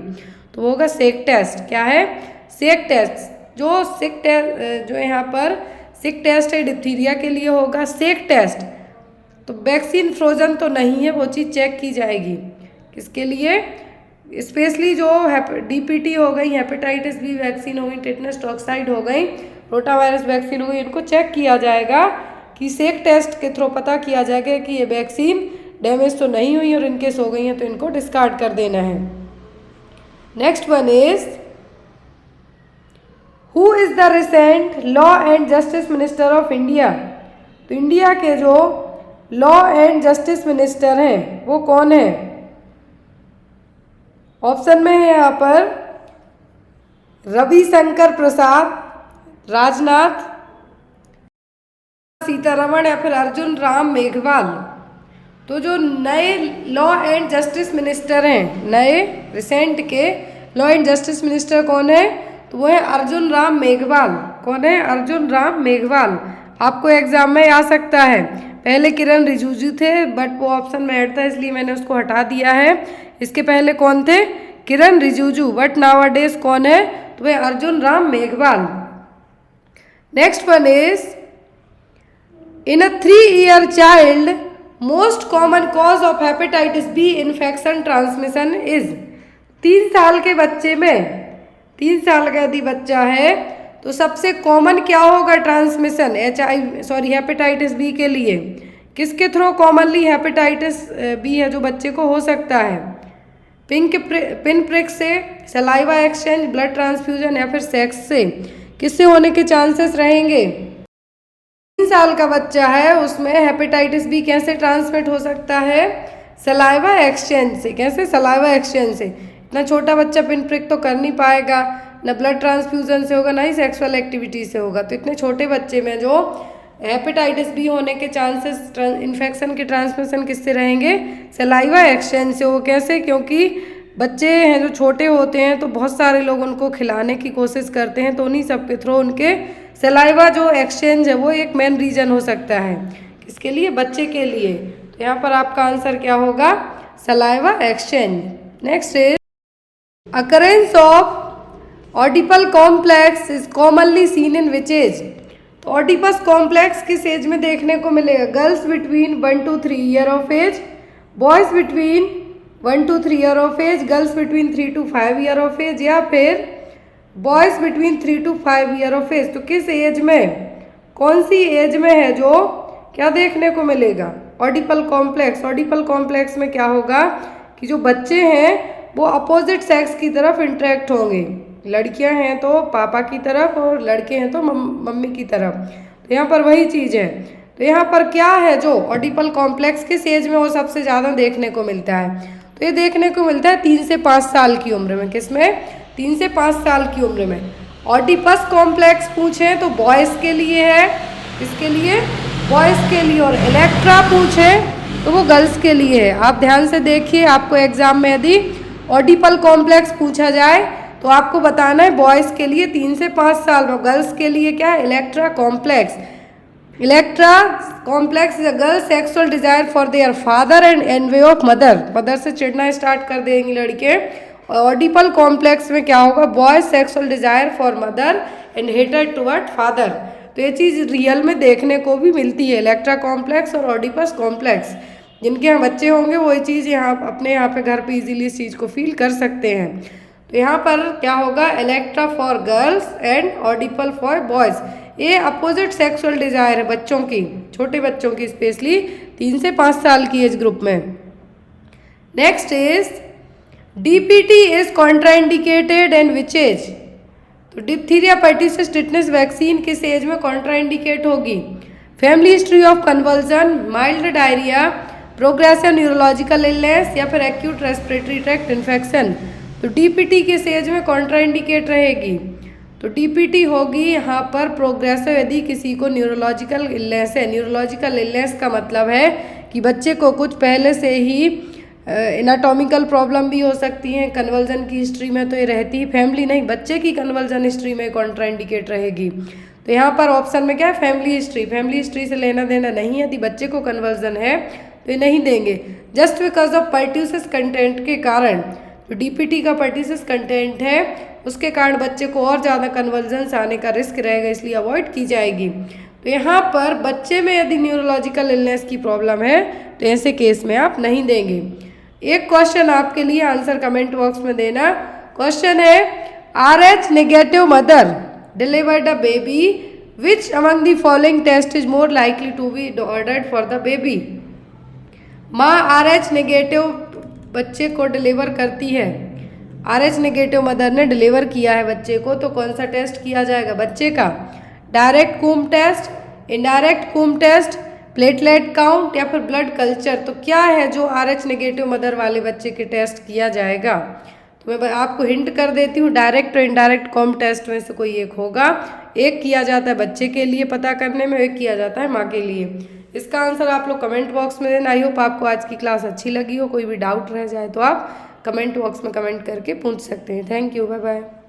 तो वो होगा सेक टेस्ट। क्या है? सेक टेस्ट। जो सिक टेस्ट जो यहाँ पर सिक टेस्ट है डिप्थीरिया के लिए होगा। सेक टेस्ट तो वैक्सीन फ्रोजन तो नहीं है, वो चीज़ चेक की जाएगी। किसके लिए? स्पेशली जो DPT हो गई, हेपेटाइटिस बी वैक्सीन हो गई, टिटनेस टॉक्साइड हो गई, रोटावायरस वैक्सीन हो गई, इनको चेक किया जाएगा कि सेक टेस्ट के थ्रू पता किया जाएगा कि ये वैक्सीन डैमेज तो नहीं हुई और इनकेस हो गई है तो इनको डिस्कार्ड कर देना है। Next one is who is the recent law and justice minister of India. तो इंडिया के जो लॉ एंड जस्टिस मिनिस्टर हैं वो कौन है? ऑप्शन में है यहाँ पर रविशंकर प्रसाद, राजनाथ, सीतारमण या फिर अर्जुन राम मेघवाल। तो जो नए लॉ एंड जस्टिस मिनिस्टर हैं, नए रिसेंट के लॉ एंड जस्टिस मिनिस्टर कौन है? तो वो है अर्जुन राम मेघवाल। कौन है? अर्जुन राम मेघवाल। आपको एग्जाम में आ सकता है। पहले किरण रिजिजू थे, बट वो ऑप्शन में ऐड था इसलिए मैंने उसको हटा दिया है। इसके पहले कौन थे? किरण रिजिजू, बट नाउअडेज कौन है? तो वह Arjun Ram Meghwal. Next one is in a 3-year child most common cause of hepatitis B infection transmission is. 3 साल के बच्चे में, 3 साल का यदि बच्चा है तो सबसे कॉमन क्या होगा ट्रांसमिशन हेपेटाइटिस बी के लिए? किसके थ्रू कॉमनली हेपेटाइटिस बी है जो बच्चे को हो सकता है? पिन प्रिक से, सलाइवा एक्सचेंज, ब्लड ट्रांसफ्यूजन या फिर सेक्स से? किससे होने के चांसेस रहेंगे? 3 साल का बच्चा है उसमें हेपेटाइटिस बी कैसे ट्रांसमिट हो सकता है? सलाइवा एक्सचेंज से। कैसे? सलाइवा एक्सचेंज से। इतना छोटा बच्चा पिन प्रिक तो कर नहीं पाएगा, ना ब्लड ट्रांसफ्यूजन से होगा, ना ही सेक्सुअल एक्टिविटी से होगा। तो इतने छोटे बच्चे में जो हेपेटाइटिस बी होने के चांसेस इन्फेक्शन के ट्रांसमिशन किससे रहेंगे? सलाइवा एक्सचेंज से। वो कैसे? क्योंकि बच्चे हैं जो छोटे होते हैं तो बहुत सारे लोग उनको खिलाने की कोशिश करते हैं, तो उन्हीं सब के थ्रू उनके सलाइवा जो एक्सचेंज है वो एक मेन रीजन हो सकता है। किसके लिए? बच्चे के लिए। तो यहाँ पर आपका आंसर क्या होगा? Saliva exchange. Next is occurrence of oedipal complex is commonly seen in which age? तो ऑडिपस कॉम्प्लेक्स किस एज में देखने को मिलेगा? Girls between 1 to 3 year of age, boys between 1 to 3 year of age, girls between 3 to 5 year of age, या फिर boys between 3 to 5 year of age? तो किस एज में, कौन सी एज में है जो क्या देखने को मिलेगा? ऑडिपल कॉम्प्लेक्स। ऑडिपल कॉम्प्लेक्स में क्या होगा कि जो बच्चे हैं वो अपोजिट सेक्स की तरफ इंटरेक्ट होंगे। लड़कियां हैं तो पापा की तरफ और लड़के हैं तो मम्मी की तरफ। तो यहाँ पर वही चीज़ है। तो यहाँ पर क्या है जो ऑडिपल कॉम्प्लेक्स किस एज में वो सबसे ज़्यादा देखने को मिलता है? तो ये देखने को मिलता है 3 से 5 साल की उम्र में। किसमें? 3 से 5 साल की उम्र में। ऑडिपस कॉम्प्लेक्स पूछे तो बॉयज़ के लिए है। किसके लिए? बॉयज़ के लिए। और इलेक्ट्रा पूछे तो वो गर्ल्स के लिए है। आप ध्यान से देखिए, आपको एग्जाम में यदि ऑडिपल कॉम्प्लेक्स पूछा जाए तो आपको बताना है बॉयज़ के लिए 3 से 5 साल में, गर्ल्स के लिए क्या है? Electra complex. Electra complex is a girl sexual desire for their father and envy of mother. Mother से चिढ़ना स्टार्ट कर देंगी लड़के। और ऑडिपल कॉम्प्लेक्स में क्या होगा? Boys sexual desire for mother and hated toward father. तो ये चीज़ रियल में देखने को भी मिलती है। इलेक्ट्रा कॉम्प्लेक्स और ऑडिपस कॉम्प्लेक्स, जिनके यहाँ बच्चे होंगे वो ये चीज़ यहाँ अपने यहाँ पे घर पे इजीली इस चीज़ को फील कर सकते हैं। तो यहाँ पर क्या होगा? Electra for girls and oedipal for boys. ये अपोजिट सेक्सुअल डिजायर है बच्चों की, छोटे बच्चों की, स्पेशली 3 से 5 साल की एज ग्रुप में। Next is DPT is contraindicated and which age? तो डिप्थीरिया पर्टिसिस टिटनेस वैक्सीन किस एज में कॉन्ट्राइंडिकेट होगी? Family history of conversion, mild diarrhoea, progressive neurological illness या फिर एक्यूट रेस्पिरेटरी ट्रैक्ट इन्फेक्शन? तो डीपीटी किस एज में कॉन्ट्राइंडिकेट रहेगी? तो डीपीटी होगी यहाँ पर प्रोग्रेसिव यदि किसी को न्यूरोलॉजिकल इलनेस है। न्यूरोलॉजिकल इलनेस का मतलब है कि बच्चे को कुछ पहले से ही एनाटॉमिकल प्रॉब्लम भी हो सकती हैं। कन्वर्जन की हिस्ट्री में तो ये रहती ही, फैमिली नहीं, बच्चे की कन्वर्जन हिस्ट्री में कॉन्ट्राइंडिकेट रहेगी। तो यहाँ पर ऑप्शन में क्या है? Family history. फैमिली हिस्ट्री से लेना देना नहीं है। यदि बच्चे को कन्वर्जन है तो ये नहीं देंगे। Just because of pertussis content के कारण, जो डीपीटी का पर्ट्यूसिस कंटेंट है उसके कारण बच्चे को और ज़्यादा कन्वर्जन्स आने का रिस्क रहेगा, इसलिए अवॉइड की जाएगी। तो यहाँ पर बच्चे में यदि न्यूरोलॉजिकल इलनेस की प्रॉब्लम है तो ऐसे केस में आप नहीं देंगे। एक क्वेश्चन आपके लिए, आंसर कमेंट बॉक्स में देना। क्वेश्चन है RH negative mother delivered a baby, which among the following test is more likely to be ordered for the baby? माँ RH नेगेटिव बच्चे को डिलीवर करती है, RH नेगेटिव मदर ने डिलीवर किया है बच्चे को, तो कौन सा टेस्ट किया जाएगा बच्चे का? Direct Coombs test, indirect Coombs test, platelet count या फिर ब्लड कल्चर? तो क्या है जो RH नेगेटिव मदर वाले बच्चे के टेस्ट किया जाएगा? तो मैं आपको हिंट कर देती हूँ, डायरेक्ट और इनडायरेक्ट कॉम टेस्ट में से कोई एक होगा। एक किया जाता है बच्चे के लिए पता करने में, एक किया जाता है माँ के लिए। इसका आंसर आप लोग कमेंट बॉक्स में देना। आई होप आपको आज की क्लास अच्छी लगी हो। कोई भी डाउट रह जाए तो आप कमेंट बॉक्स में कमेंट करके पूछ सकते हैं। Thank you, bye bye.